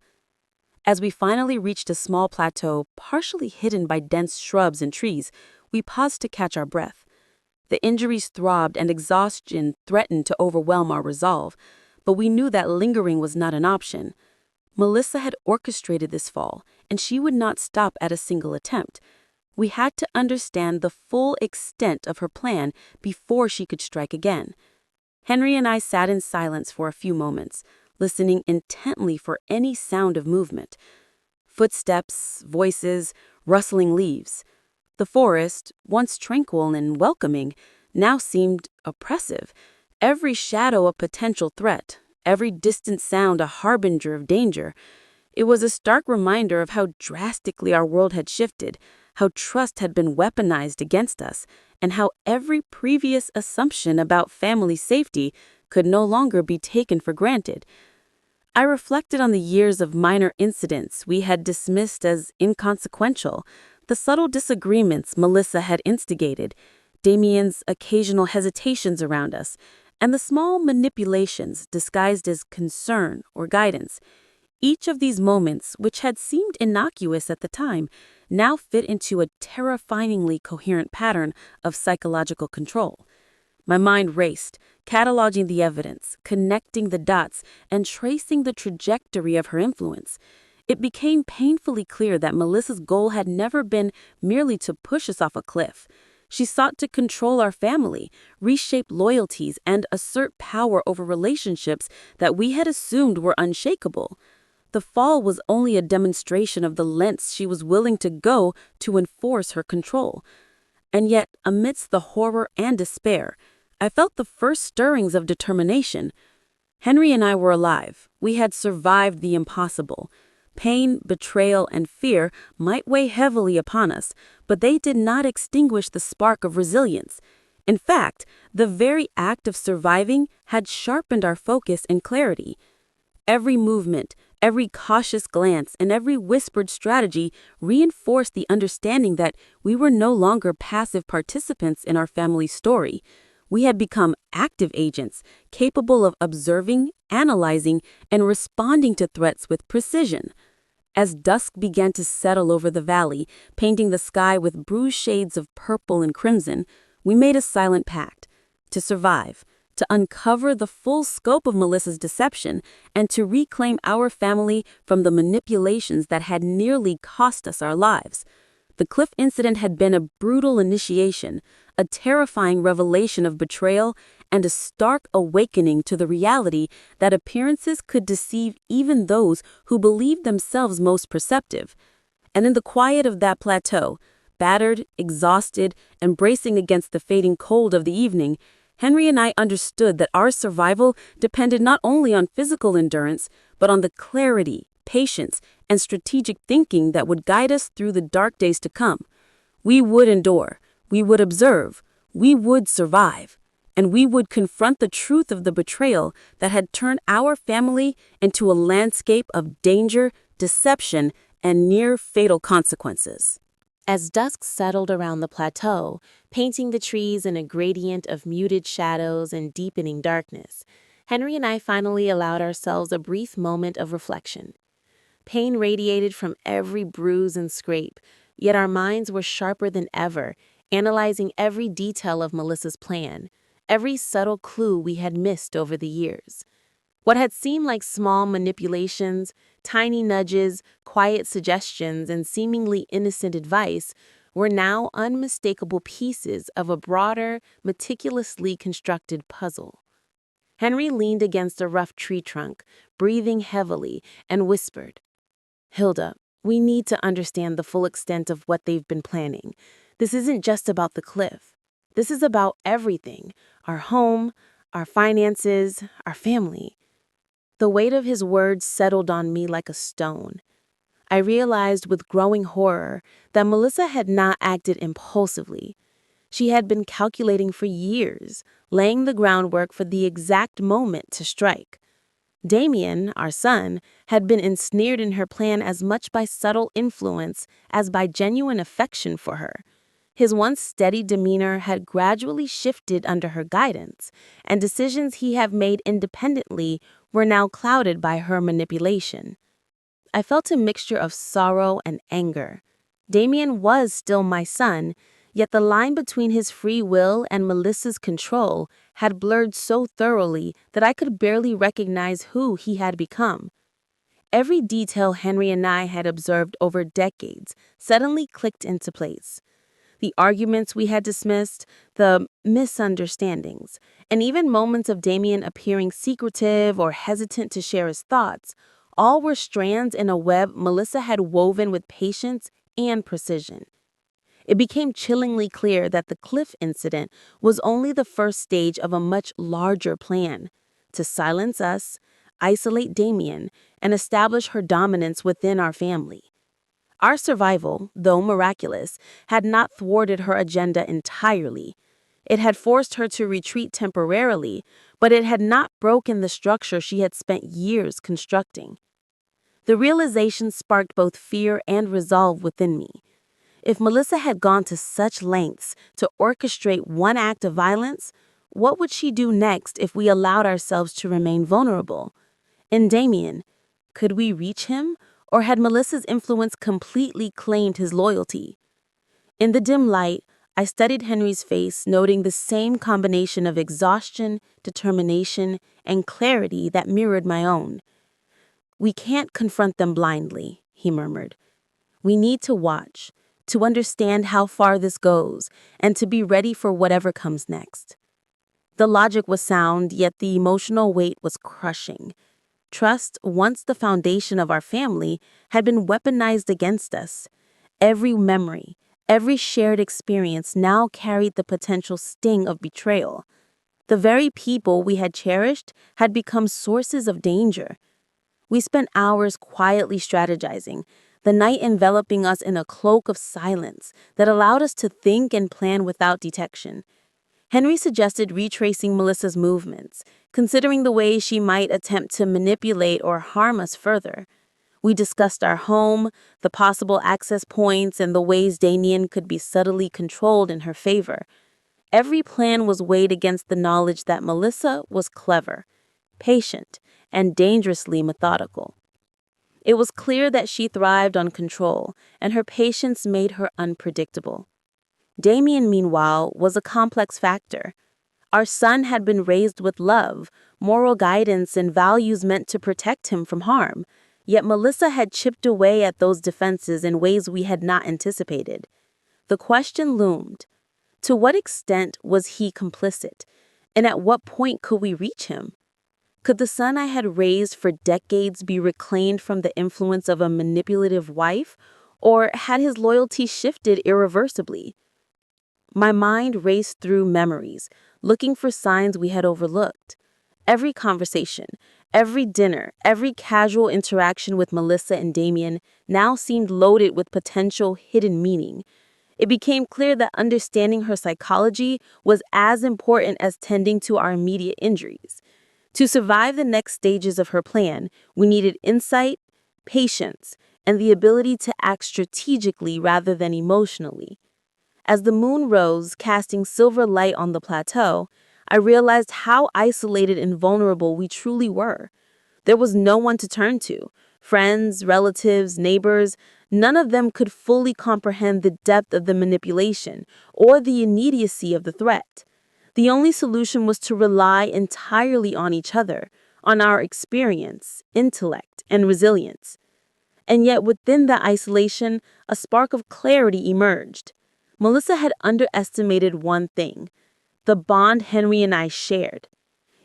As we finally reached a small plateau partially hidden by dense shrubs and trees, we paused to catch our breath. The injuries throbbed and exhaustion threatened to overwhelm our resolve, but we knew that lingering was not an option. Melissa had orchestrated this fall, and she would not stop at a single attempt. We had to understand the full extent of her plan before she could strike again. Henry and I sat in silence for a few moments, listening intently for any sound of movement. Footsteps, voices, rustling leaves. The forest, once tranquil and welcoming, now seemed oppressive. Every shadow a potential threat, every distant sound a harbinger of danger. It was a stark reminder of how drastically our world had shifted, how trust had been weaponized against us, and how every previous assumption about family safety could no longer be taken for granted. I reflected on the years of minor incidents we had dismissed as inconsequential, the subtle disagreements Melissa had instigated, Damien's occasional hesitations around us, and the small manipulations disguised as concern or guidance. Each of these moments, which had seemed innocuous at the time, now fit into a terrifyingly coherent pattern of psychological control. My mind raced, cataloging the evidence, connecting the dots, and tracing the trajectory of her influence. It became painfully clear that Melissa's goal had never been merely to push us off a cliff. She sought to control our family, reshape loyalties, and assert power over relationships that we had assumed were unshakable. The fall was only a demonstration of the lengths she was willing to go to enforce her control. And yet, amidst the horror and despair, I felt the first stirrings of determination. Henry and I were alive. We had survived the impossible. Pain, betrayal, and fear might weigh heavily upon us, but they did not extinguish the spark of resilience. In fact, the very act of surviving had sharpened our focus and clarity. Every movement, every cautious glance, and every whispered strategy reinforced the understanding that we were no longer passive participants in our family's story. We had become active agents, capable of observing, analyzing, and responding to threats with precision. As dusk began to settle over the valley, painting the sky with bruised shades of purple and crimson, we made a silent pact to survive, to uncover the full scope of Melissa's deception, and to reclaim our family from the manipulations that had nearly cost us our lives. The cliff incident had been a brutal initiation, a terrifying revelation of betrayal, and a stark awakening to the reality that appearances could deceive even those who believed themselves most perceptive. And in the quiet of that plateau, battered, exhausted, and bracing against the fading cold of the evening, Henry and I understood that our survival depended not only on physical endurance, but on the clarity, patience, and strategic thinking that would guide us through the dark days to come. We would endure, we would observe, we would survive, and we would confront the truth of the betrayal that had turned our family into a landscape of danger, deception, and near-fatal consequences. As dusk settled around the plateau, painting the trees in a gradient of muted shadows and deepening darkness, Henry and I finally allowed ourselves a brief moment of reflection. Pain radiated from every bruise and scrape, yet our minds were sharper than ever, analyzing every detail of Melissa's plan, every subtle clue we had missed over the years. What had seemed like small manipulations, tiny nudges, quiet suggestions, and seemingly innocent advice were now unmistakable pieces of a broader, meticulously constructed puzzle. Henry leaned against a rough tree trunk, breathing heavily, and whispered, "Hilda, we need to understand the full extent of what they've been planning. This isn't just about the cliff. This is about everything: our home, our finances, our family." The weight of his words settled on me like a stone. I realized with growing horror that Melissa had not acted impulsively. She had been calculating for years, laying the groundwork for the exact moment to strike. Damien, our son, had been ensnared in her plan as much by subtle influence as by genuine affection for her. His once steady demeanor had gradually shifted under her guidance, and decisions he had made independently were now clouded by her manipulation. I felt a mixture of sorrow and anger. Damien was still my son, yet the line between his free will and Melissa's control had blurred so thoroughly that I could barely recognize who he had become. Every detail Henry and I had observed over decades suddenly clicked into place. The arguments we had dismissed, the misunderstandings, and even moments of Damien appearing secretive or hesitant to share his thoughts, all were strands in a web Melissa had woven with patience and precision. It became chillingly clear that the cliff incident was only the first stage of a much larger plan to silence us, isolate Damien, and establish her dominance within our family. Our survival, though miraculous, had not thwarted her agenda entirely. It had forced her to retreat temporarily, but it had not broken the structure she had spent years constructing. The realization sparked both fear and resolve within me. If Melissa had gone to such lengths to orchestrate one act of violence, what would she do next if we allowed ourselves to remain vulnerable? In Damien, Could we reach him, or had Melissa's influence completely claimed his loyalty? In the dim light, I studied Henry's face, noting the same combination of exhaustion, determination, and clarity that mirrored my own. "We can't confront them blindly," he murmured. "We need to watch, to understand how far this goes, and to be ready for whatever comes next." The logic was sound, yet the emotional weight was crushing. Trust, once the foundation of our family, had been weaponized against us. Every memory, every shared experience now carried the potential sting of betrayal. The very people we had cherished had become sources of danger. We spent hours quietly strategizing, the night enveloping us in a cloak of silence that allowed us to think and plan without detection. Henry suggested retracing Melissa's movements, considering the ways she might attempt to manipulate or harm us further. We discussed our home, the possible access points, and the ways Damien could be subtly controlled in her favor. Every plan was weighed against the knowledge that Melissa was clever, patient, and dangerously methodical. It was clear that she thrived on control, and her patience made her unpredictable. Damien, meanwhile, was a complex factor. Our son had been raised with love, moral guidance, and values meant to protect him from harm. Yet Melissa had chipped away at those defenses in ways we had not anticipated. The question loomed: to what extent was he complicit? And at what point could we reach him? Could the son I had raised for decades be reclaimed from the influence of a manipulative wife, or had his loyalty shifted irreversibly? My mind raced through memories, looking for signs we had overlooked. Every conversation, every dinner, every casual interaction with Melissa and Damien now seemed loaded with potential hidden meaning. It became clear that understanding her psychology was as important as tending to our immediate injuries. To survive the next stages of her plan, we needed insight, patience, and the ability to act strategically rather than emotionally. As the moon rose, casting silver light on the plateau, I realized how isolated and vulnerable we truly were. There was no one to turn to. Friends, relatives, neighbors, none of them could fully comprehend the depth of the manipulation or the immediacy of the threat. The only solution was to rely entirely on each other, on our experience, intellect, and resilience. And yet within that isolation, a spark of clarity emerged. Melissa had underestimated one thing: the bond Henry and I shared.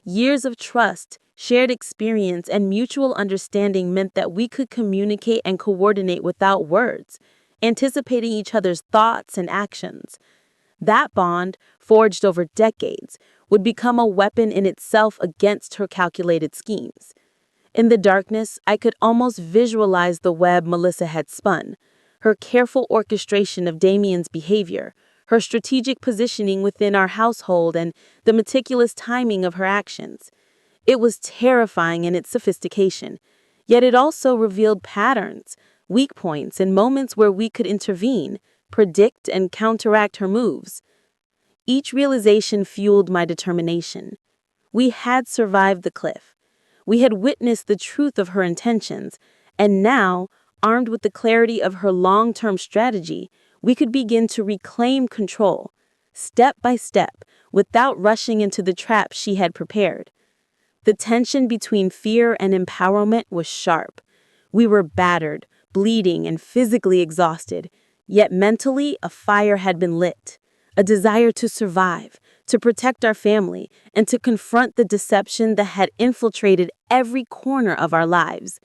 Years of trust, shared experience, and mutual understanding meant that we could communicate and coordinate without words, anticipating each other's thoughts and actions. That bond, forged over decades, would become a weapon in itself against her calculated schemes. In the darkness, I could almost visualize the web Melissa had spun: her careful orchestration of Damien's behavior, her strategic positioning within our household, and the meticulous timing of her actions. It was terrifying in its sophistication, yet it also revealed patterns, weak points, and moments where we could intervene, predict, and counteract her moves. Each realization fueled my determination. We had survived the cliff. We had witnessed the truth of her intentions, and now, armed with the clarity of her long-term strategy, we could begin to reclaim control, step by step, without rushing into the trap she had prepared. The tension between fear and empowerment was sharp. We were battered, bleeding, and physically exhausted, yet mentally a fire had been lit, a desire to survive, to protect our family, and to confront the deception that had infiltrated every corner of our lives.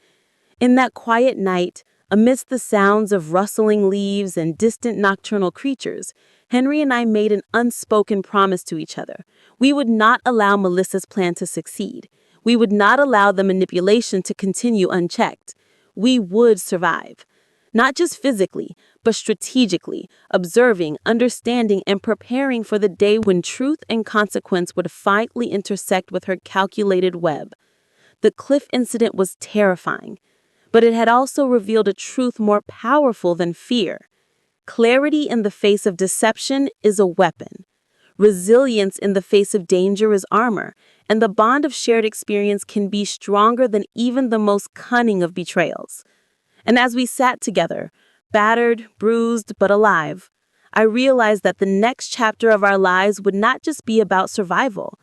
In that quiet night, amidst the sounds of rustling leaves and distant nocturnal creatures, Henry and I made an unspoken promise to each other. We would not allow Melissa's plan to succeed. We would not allow the manipulation to continue unchecked. We would survive. Not just physically, but strategically, observing, understanding, and preparing for the day when truth and consequence would finally intersect with her calculated web. The cliff incident was terrifying, but it had also revealed a truth more powerful than fear. Clarity in the face of deception is a weapon. Resilience in the face of danger is armor, and the bond of shared experience can be stronger than even the most cunning of betrayals. And as we sat together, battered, bruised, but alive, I realized that the next chapter of our lives would not just be about survival.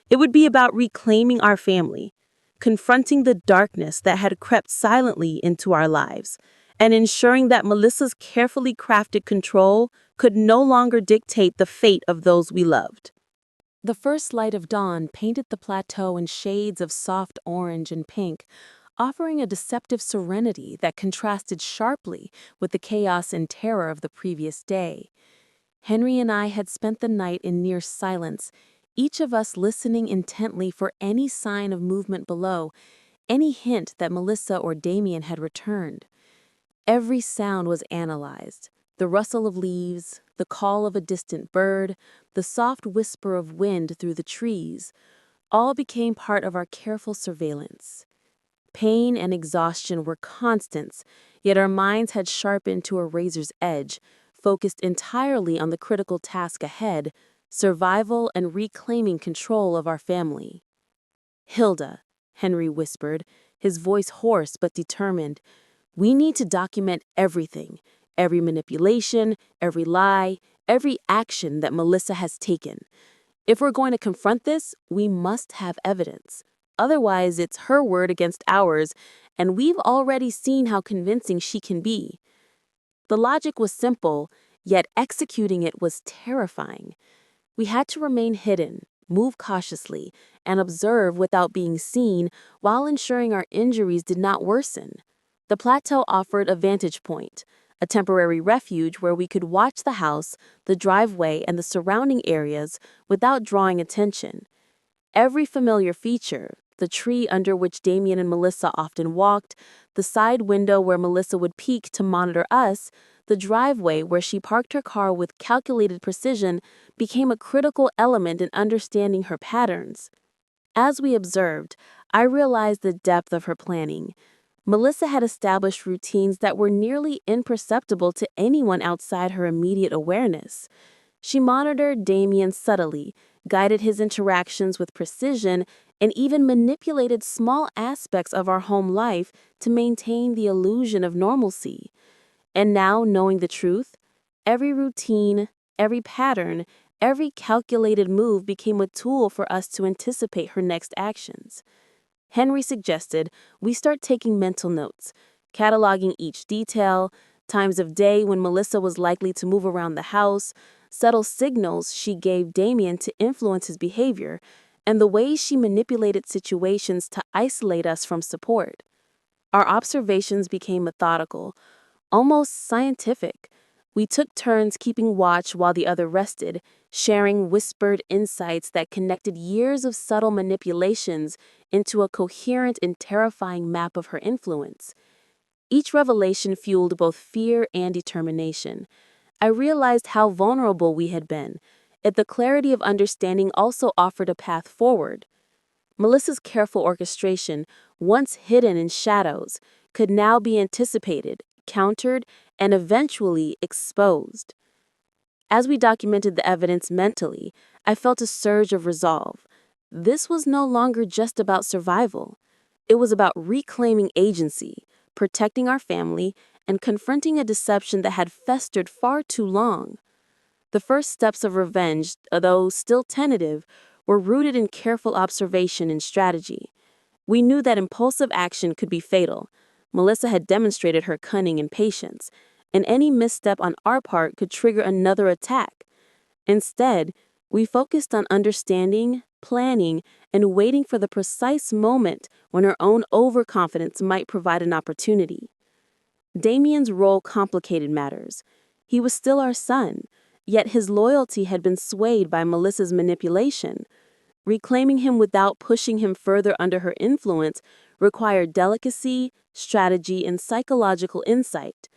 It would be about reclaiming our family, confronting the darkness that had crept silently into our lives, and ensuring that Melissa's carefully crafted control could no longer dictate the fate of those we loved. The first light of dawn painted the plateau in shades of soft orange and pink, offering a deceptive serenity that contrasted sharply with the chaos and terror of the previous day. Henry and I had spent the night in near silence, each of us listening intently for any sign of movement below, any hint that Melissa or Damien had returned. Every sound was analyzed: the rustle of leaves, the call of a distant bird, the soft whisper of wind through the trees, all became part of our careful surveillance. Pain and exhaustion were constants, yet our minds had sharpened to a razor's edge, focused entirely on the critical task ahead: survival and reclaiming control of our family. "Hilda," Henry whispered, his voice hoarse but determined, "we need to document everything, every manipulation, every lie, every action that Melissa has taken. If we're going to confront this, we must have evidence. Otherwise, it's her word against ours, and we've already seen how convincing she can be." The logic was simple, yet executing it was terrifying. We had to remain hidden, move cautiously, and observe without being seen while ensuring our injuries did not worsen. The plateau offered a vantage point, a temporary refuge where we could watch the house, the driveway, and the surrounding areas without drawing attention. Every familiar feature, the tree under which Damien and Melissa often walked, the side window where Melissa would peek to monitor us, the driveway where she parked her car with calculated precision, became a critical element in understanding her patterns. As we observed, I realized the depth of her planning. Melissa had established routines that were nearly imperceptible to anyone outside her immediate awareness. She monitored Damien subtly, guided his interactions with precision, and even manipulated small aspects of our home life to maintain the illusion of normalcy. And now, knowing the truth, every routine, every pattern, every calculated move became a tool for us to anticipate her next actions. Henry suggested we start taking mental notes, cataloging each detail: times of day when Melissa was likely to move around the house, subtle signals she gave Damien to influence his behavior, and the ways she manipulated situations to isolate us from support. Our observations became methodical, almost scientific. We took turns keeping watch while the other rested, sharing whispered insights that connected years of subtle manipulations into a coherent and terrifying map of her influence. Each revelation fueled both fear and determination. I realized how vulnerable we had been, yet the clarity of understanding also offered a path forward. Melissa's careful orchestration, once hidden in shadows, could now be anticipated, countered, and eventually exposed. As we documented the evidence mentally, I felt a surge of resolve. This was no longer just about survival. It was about reclaiming agency, protecting our family, and confronting a deception that had festered far too long. The first steps of revenge, though still tentative, were rooted in careful observation and strategy. We knew that impulsive action could be fatal. Melissa had demonstrated her cunning and patience, and any misstep on our part could trigger another attack. Instead, we focused on understanding, planning, and waiting for the precise moment when her own overconfidence might provide an opportunity. Damien's role complicated matters. He was still our son, yet his loyalty had been swayed by Melissa's manipulation. Reclaiming him without pushing him further under her influence required delicacy, strategy, and psychological insight.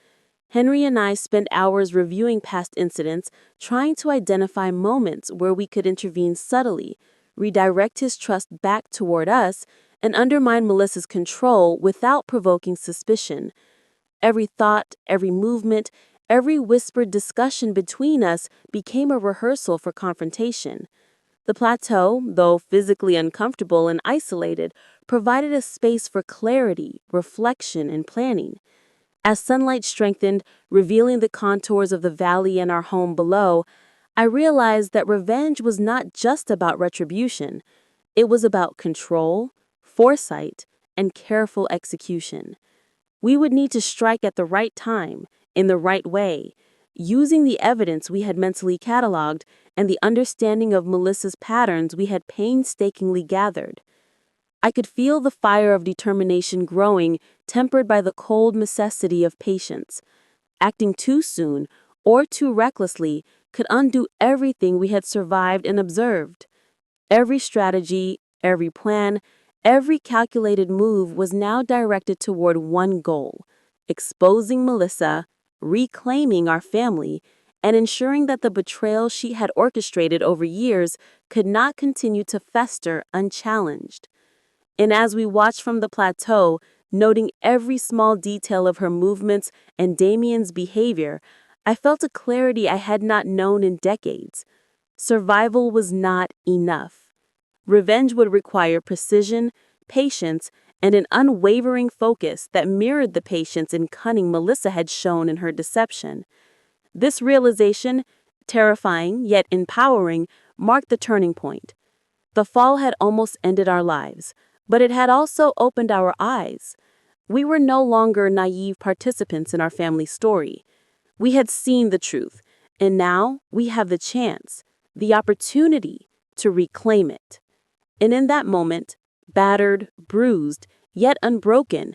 Henry and I spent hours reviewing past incidents, trying to identify moments where we could intervene subtly, redirect his trust back toward us, and undermine Melissa's control without provoking suspicion. Every thought, every movement, every whispered discussion between us became a rehearsal for confrontation. The plateau, though physically uncomfortable and isolated, provided a space for clarity, reflection, and planning. As sunlight strengthened, revealing the contours of the valley and our home below, I realized that revenge was not just about retribution. It was about control, foresight, and careful execution. We would need to strike at the right time, in the right way, using the evidence we had mentally cataloged and the understanding of Melissa's patterns we had painstakingly gathered. I could feel the fire of determination growing, tempered by the cold necessity of patience. Acting too soon or too recklessly could undo everything we had survived and observed. Every strategy, every plan, every calculated move was now directed toward one goal: exposing Melissa, reclaiming our family, and ensuring that the betrayal she had orchestrated over years could not continue to fester unchallenged. And as we watched from the plateau, noting every small detail of her movements and Damien's behavior, I felt a clarity I had not known in decades. Survival was not enough. Revenge would require precision, patience, and an unwavering focus that mirrored the patience and cunning Melissa had shown in her deception. This realization, terrifying yet empowering, marked the turning point. The fall had almost ended our lives, but it had also opened our eyes. We were no longer naive participants in our family story. We had seen the truth, and now we have the chance, the opportunity to reclaim it. And in that moment, battered, bruised, yet unbroken,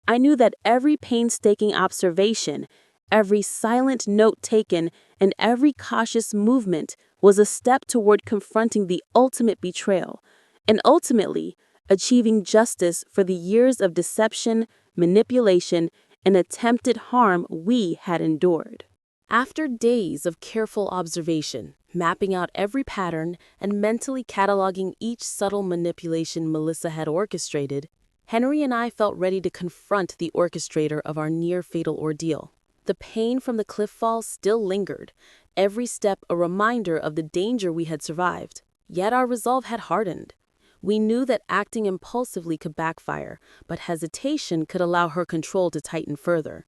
I knew that every painstaking observation, every silent note taken, and every cautious movement was a step toward confronting the ultimate betrayal, and ultimately achieving justice for the years of deception, manipulation, and attempted harm we had endured. After days of careful observation, mapping out every pattern, and mentally cataloging each subtle manipulation Melissa had orchestrated, Henry and I felt ready to confront the orchestrator of our near-fatal ordeal. The pain from the cliff fall still lingered, every step a reminder of the danger we had survived. Yet our resolve had hardened. We knew that acting impulsively could backfire, but hesitation could allow her control to tighten further.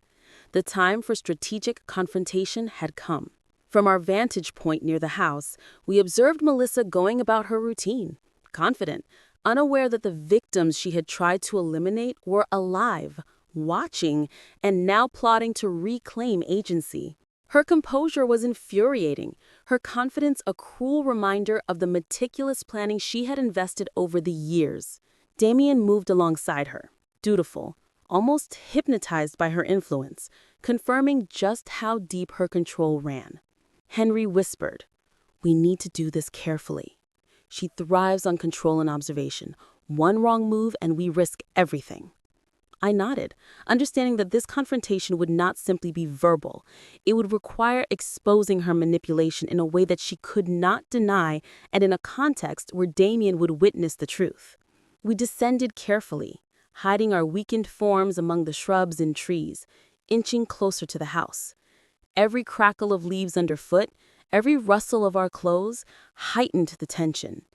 The time for strategic confrontation had come. From our vantage point near the house, we observed Melissa going about her routine, confident, unaware that the victims she had tried to eliminate were alive, watching, and now plotting to reclaim agency. Her composure was infuriating, her confidence a cruel reminder of the meticulous planning she had invested over the years. Damien moved alongside her, dutiful, almost hypnotized by her influence, confirming just how deep her control ran. Henry whispered, "We need to do this carefully. She thrives on control and observation. One wrong move and we risk everything." I nodded, understanding that this confrontation would not simply be verbal. It would require exposing her manipulation in a way that she could not deny and in a context where Damien would witness the truth. We descended carefully, hiding our weakened forms among the shrubs and trees, inching closer to the house. Every crackle of leaves underfoot, every rustle of our clothes heightened the tension.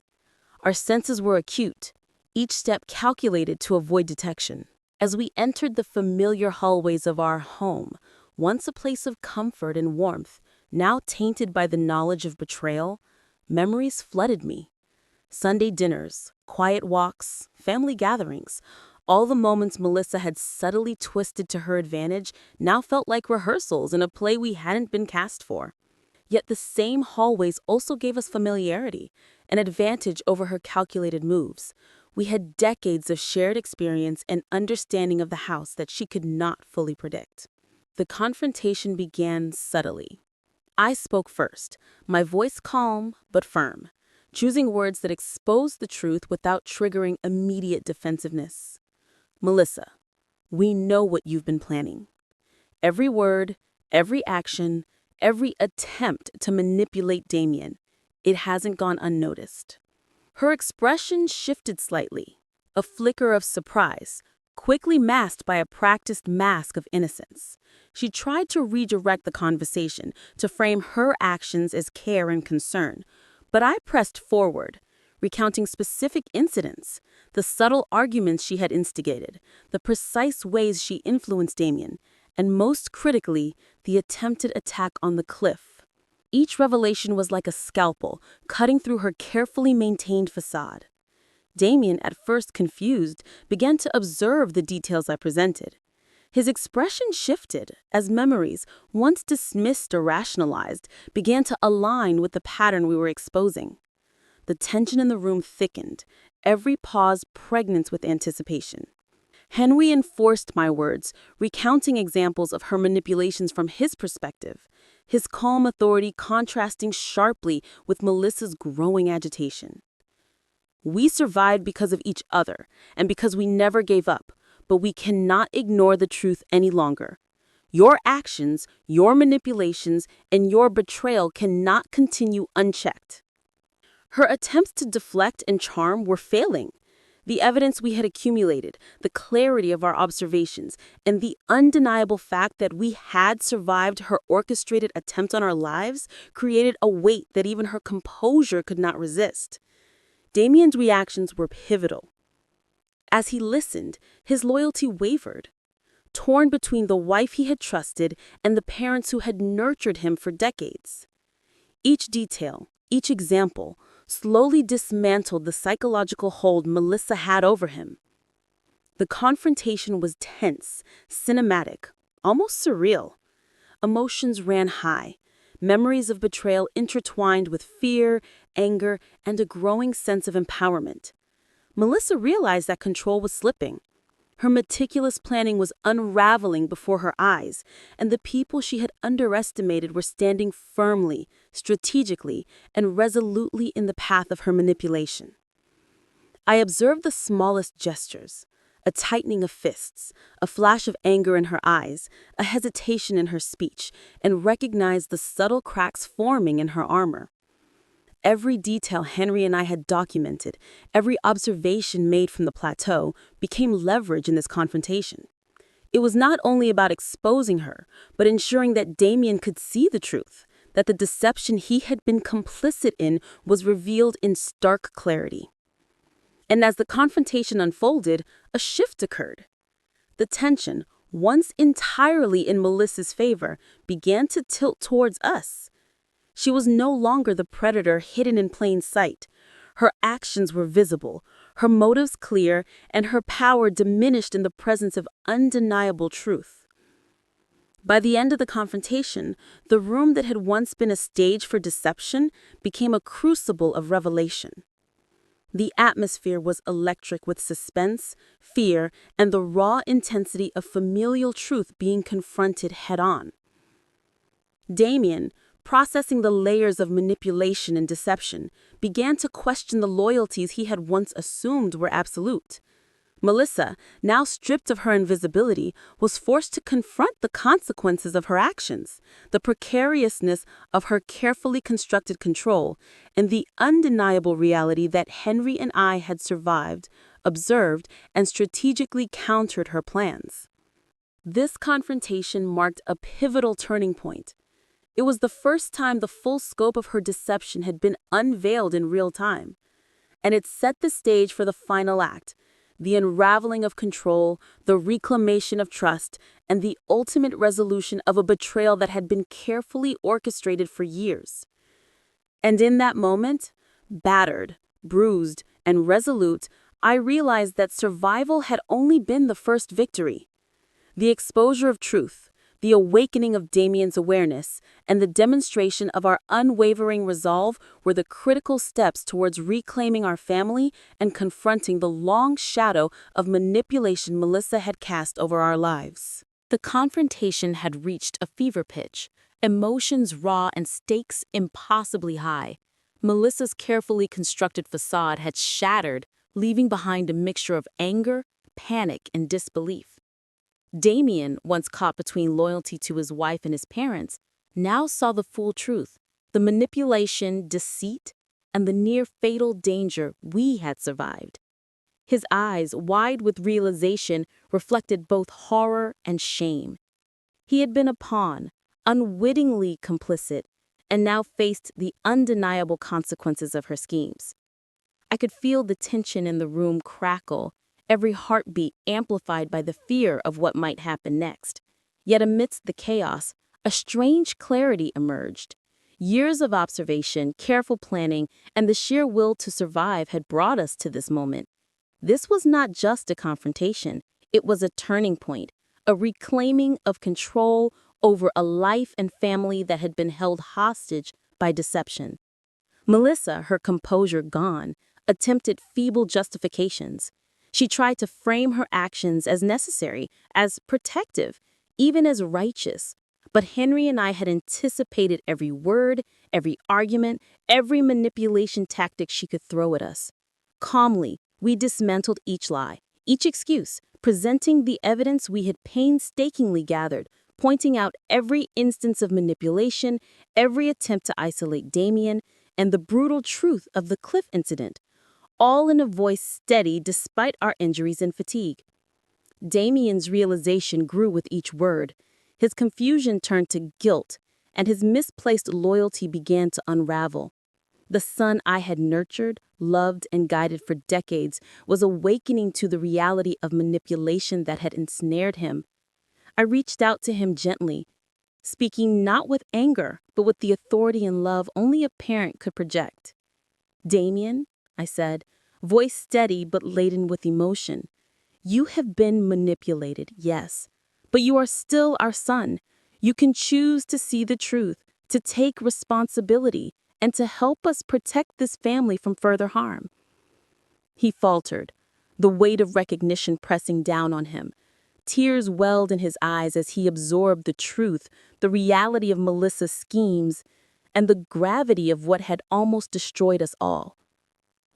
Our senses were acute, each step calculated to avoid detection. As we entered the familiar hallways of our home, once a place of comfort and warmth, now tainted by the knowledge of betrayal, memories flooded me. Sunday dinners, quiet walks, family gatherings, all the moments Melissa had subtly twisted to her advantage now felt like rehearsals in a play we hadn't been cast for. Yet the same hallways also gave us familiarity, an advantage over her calculated moves. We had decades of shared experience and understanding of the house that she could not fully predict. The confrontation began subtly. I spoke first, my voice calm but firm, choosing words that exposed the truth without triggering immediate defensiveness. "Melissa, we know what you've been planning. Every word, every action, every attempt to manipulate Damien, it hasn't gone unnoticed." Her expression shifted slightly, a flicker of surprise, quickly masked by a practiced mask of innocence. She tried to redirect the conversation, to frame her actions as care and concern, But I pressed forward, recounting specific incidents, the subtle arguments she had instigated, the precise ways she influenced Damien, and most critically, the attempted attack on the cliff. Each revelation was like a scalpel, cutting through her carefully maintained facade. Damien, at first confused, began to observe the details I presented. His expression shifted as memories, once dismissed or rationalized, began to align with the pattern we were exposing. The tension in the room thickened, every pause pregnant with anticipation. Henry enforced my words, recounting examples of her manipulations from his perspective, his calm authority contrasting sharply with Melissa's growing agitation. We survived because of each other, and because we never gave up, but we cannot ignore the truth any longer. Your actions, your manipulations, and your betrayal cannot continue unchecked. Her attempts to deflect and charm were failing. The evidence we had accumulated, the clarity of our observations, and the undeniable fact that we had survived her orchestrated attempt on our lives created a weight that even her composure could not resist. Damien's reactions were pivotal. As he listened, his loyalty wavered, torn between the wife he had trusted and the parents who had nurtured him for decades. Each detail, each example, slowly dismantled the psychological hold Melissa had over him. The confrontation was tense, cinematic, almost surreal. Emotions ran high, memories of betrayal intertwined with fear, anger, and a growing sense of empowerment. Melissa realized that control was slipping. Her meticulous planning was unraveling before her eyes, and the people she had underestimated were standing firmly, strategically, and resolutely in the path of her manipulation. I observed the smallest gestures, a tightening of fists, a flash of anger in her eyes, a hesitation in her speech, and recognized the subtle cracks forming in her armor. Every detail Henry and I had documented, every observation made from the plateau, became leverage in this confrontation. It was not only about exposing her, but ensuring that Damien could see the truth, that the deception he had been complicit in was revealed in stark clarity. And as the confrontation unfolded, a shift occurred. The tension, once entirely in Melissa's favor, began to tilt towards us. She was no longer the predator hidden in plain sight. Her actions were visible, her motives clear, and her power diminished in the presence of undeniable truth. By the end of the confrontation, the room that had once been a stage for deception became a crucible of revelation. The atmosphere was electric with suspense, fear, and the raw intensity of familial truth being confronted head-on. Damien, processing the layers of manipulation and deception, began to question the loyalties he had once assumed were absolute. Melissa, now stripped of her invisibility, was forced to confront the consequences of her actions, the precariousness of her carefully constructed control, and the undeniable reality that Henry and I had survived, observed, and strategically countered her plans. This confrontation marked a pivotal turning point. It was the first time the full scope of her deception had been unveiled in real time, and it set the stage for the final act, the unraveling of control, the reclamation of trust, and the ultimate resolution of a betrayal that had been carefully orchestrated for years. And in that moment, battered, bruised, and resolute, I realized that survival had only been the first victory. The exposure of truth, the awakening of Damien's awareness, and the demonstration of our unwavering resolve were the critical steps towards reclaiming our family and confronting the long shadow of manipulation Melissa had cast over our lives. The confrontation had reached a fever pitch, emotions raw and stakes impossibly high. Melissa's carefully constructed facade had shattered, leaving behind a mixture of anger, panic, and disbelief. Damien, once caught between loyalty to his wife and his parents, now saw the full truth, the manipulation, deceit, and the near-fatal danger we had survived. His eyes, wide with realization, reflected both horror and shame. He had been a pawn, unwittingly complicit, and now faced the undeniable consequences of her schemes. I could feel the tension in the room crackle, every heartbeat amplified by the fear of what might happen next. Yet amidst the chaos, a strange clarity emerged. Years of observation, careful planning, and the sheer will to survive had brought us to this moment. This was not just a confrontation, it was a turning point, a reclaiming of control over a life and family that had been held hostage by deception. Melissa, her composure gone, attempted feeble justifications. She tried to frame her actions as necessary, as protective, even as righteous. But Henry and I had anticipated every word, every argument, every manipulation tactic she could throw at us. Calmly, we dismantled each lie, each excuse, presenting the evidence we had painstakingly gathered, pointing out every instance of manipulation, every attempt to isolate Damien, and the brutal truth of the cliff incident, all in a voice steady despite our injuries and fatigue. Damien's realization grew with each word. His confusion turned to guilt, and his misplaced loyalty began to unravel. The son I had nurtured, loved, and guided for decades was awakening to the reality of manipulation that had ensnared him. I reached out to him gently, speaking not with anger, but with the authority and love only a parent could project. "Damien," I said, voice steady but laden with emotion, "you have been manipulated, yes, but you are still our son. You can choose to see the truth, to take responsibility, and to help us protect this family from further harm." He faltered, the weight of recognition pressing down on him. Tears welled in his eyes as he absorbed the truth, the reality of Melissa's schemes, and the gravity of what had almost destroyed us all.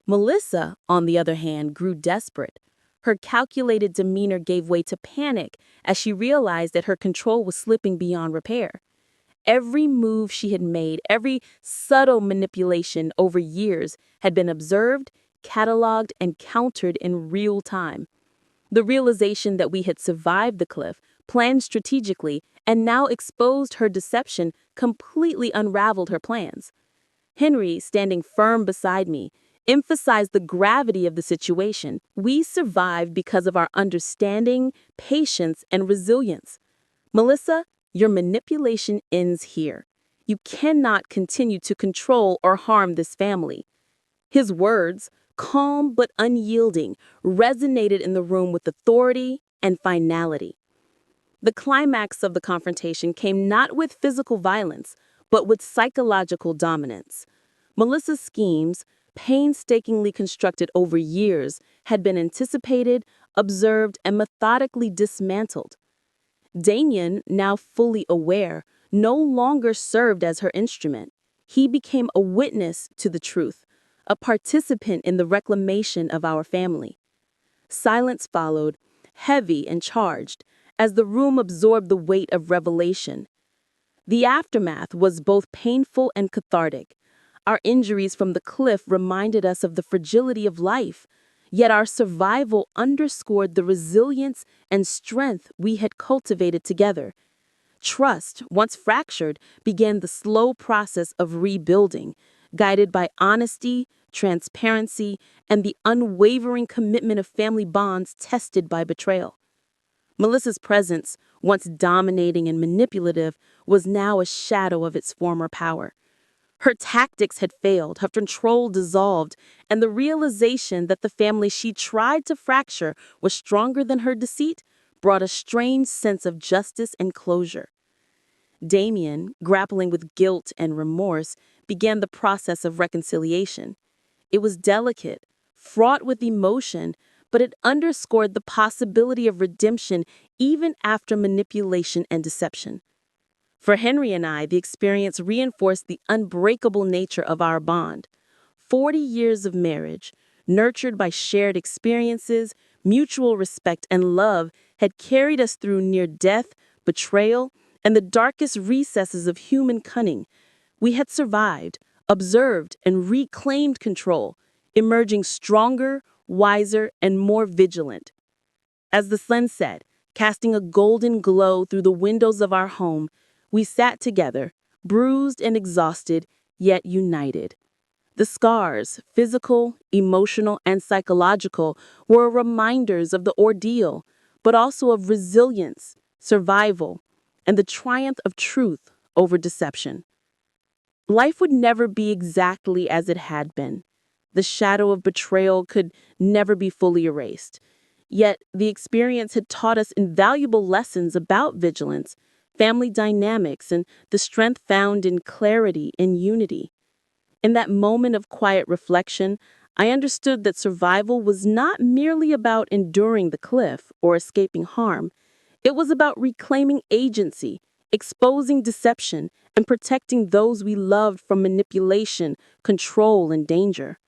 Melissa, on the other hand, grew desperate. Her calculated demeanor gave way to panic as she realized that her control was slipping beyond repair. Every move she had made, every subtle manipulation over years had been observed, cataloged, and countered in real time. The realization that we had survived the cliff, planned strategically, and now exposed her deception completely unraveled her plans. Henry, standing firm beside me, emphasized the gravity of the situation. We survived because of our understanding, patience, and resilience. "Melissa, your manipulation ends here. You cannot continue to control or harm this family." His words, calm but unyielding, resonated in the room with authority and finality. The climax of the confrontation came not with physical violence, but with psychological dominance. Melissa's schemes, painstakingly constructed over years, had been anticipated, observed, and methodically dismantled. Damien, now fully aware, no longer served as her instrument. He became a witness to the truth, a participant in the reclamation of our family. Silence followed, heavy and charged, as the room absorbed the weight of revelation. The aftermath was both painful and cathartic. Our injuries from the cliff reminded us of the fragility of life, yet our survival underscored the resilience and strength we had cultivated together. Trust, once fractured, began the slow process of rebuilding, guided by honesty, transparency, and the unwavering commitment of family bonds tested by betrayal. Melissa's presence, once dominating and manipulative, was now a shadow of its former power. Her tactics had failed, her control dissolved, and the realization that the family she tried to fracture was stronger than her deceit brought a strange sense of justice and closure. Damien, grappling with guilt and remorse, began the process of reconciliation. It was delicate, fraught with emotion, but it underscored the possibility of redemption even after manipulation and deception. For Henry and I, the experience reinforced the unbreakable nature of our bond. 40 years of marriage, nurtured by shared experiences, mutual respect, and love, had carried us through near death, betrayal, and the darkest recesses of human cunning. We had survived, observed, and reclaimed control, emerging stronger, wiser, and more vigilant. As the sun set, casting a golden glow through the windows of our home, we sat together, bruised and exhausted, yet united. The scars, physical, emotional, and psychological, were reminders of the ordeal, but also of resilience, survival, and the triumph of truth over deception. Life would never be exactly as it had been. The shadow of betrayal could never be fully erased. Yet, the experience had taught us invaluable lessons about vigilance, family dynamics, and the strength found in clarity and unity. In that moment of quiet reflection, I understood that survival was not merely about enduring the cliff or escaping harm. It was about reclaiming agency, exposing deception, and protecting those we loved from manipulation, control, and danger.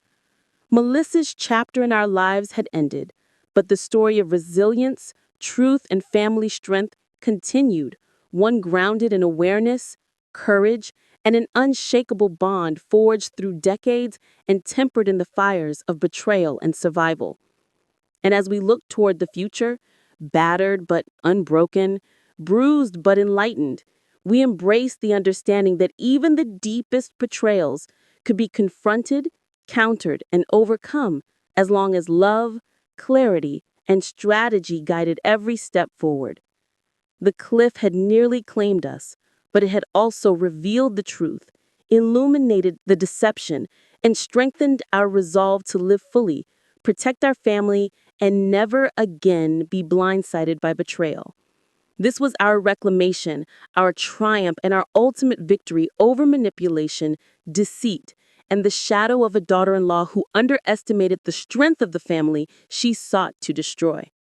Melissa's chapter in our lives had ended, but the story of resilience, truth, and family strength continued, one grounded in awareness, courage, and an unshakable bond forged through decades and tempered in the fires of betrayal and survival. And as we look toward the future, battered but unbroken, bruised but enlightened, we embrace the understanding that even the deepest betrayals could be confronted, countered, and overcome as long as love, clarity, and strategy guided every step forward. The cliff had nearly claimed us, but it had also revealed the truth, illuminated the deception, and strengthened our resolve to live fully, protect our family, and never again be blindsided by betrayal. This was our reclamation, our triumph, and our ultimate victory over manipulation, deceit, and the shadow of a daughter in law who underestimated the strength of the family she sought to destroy.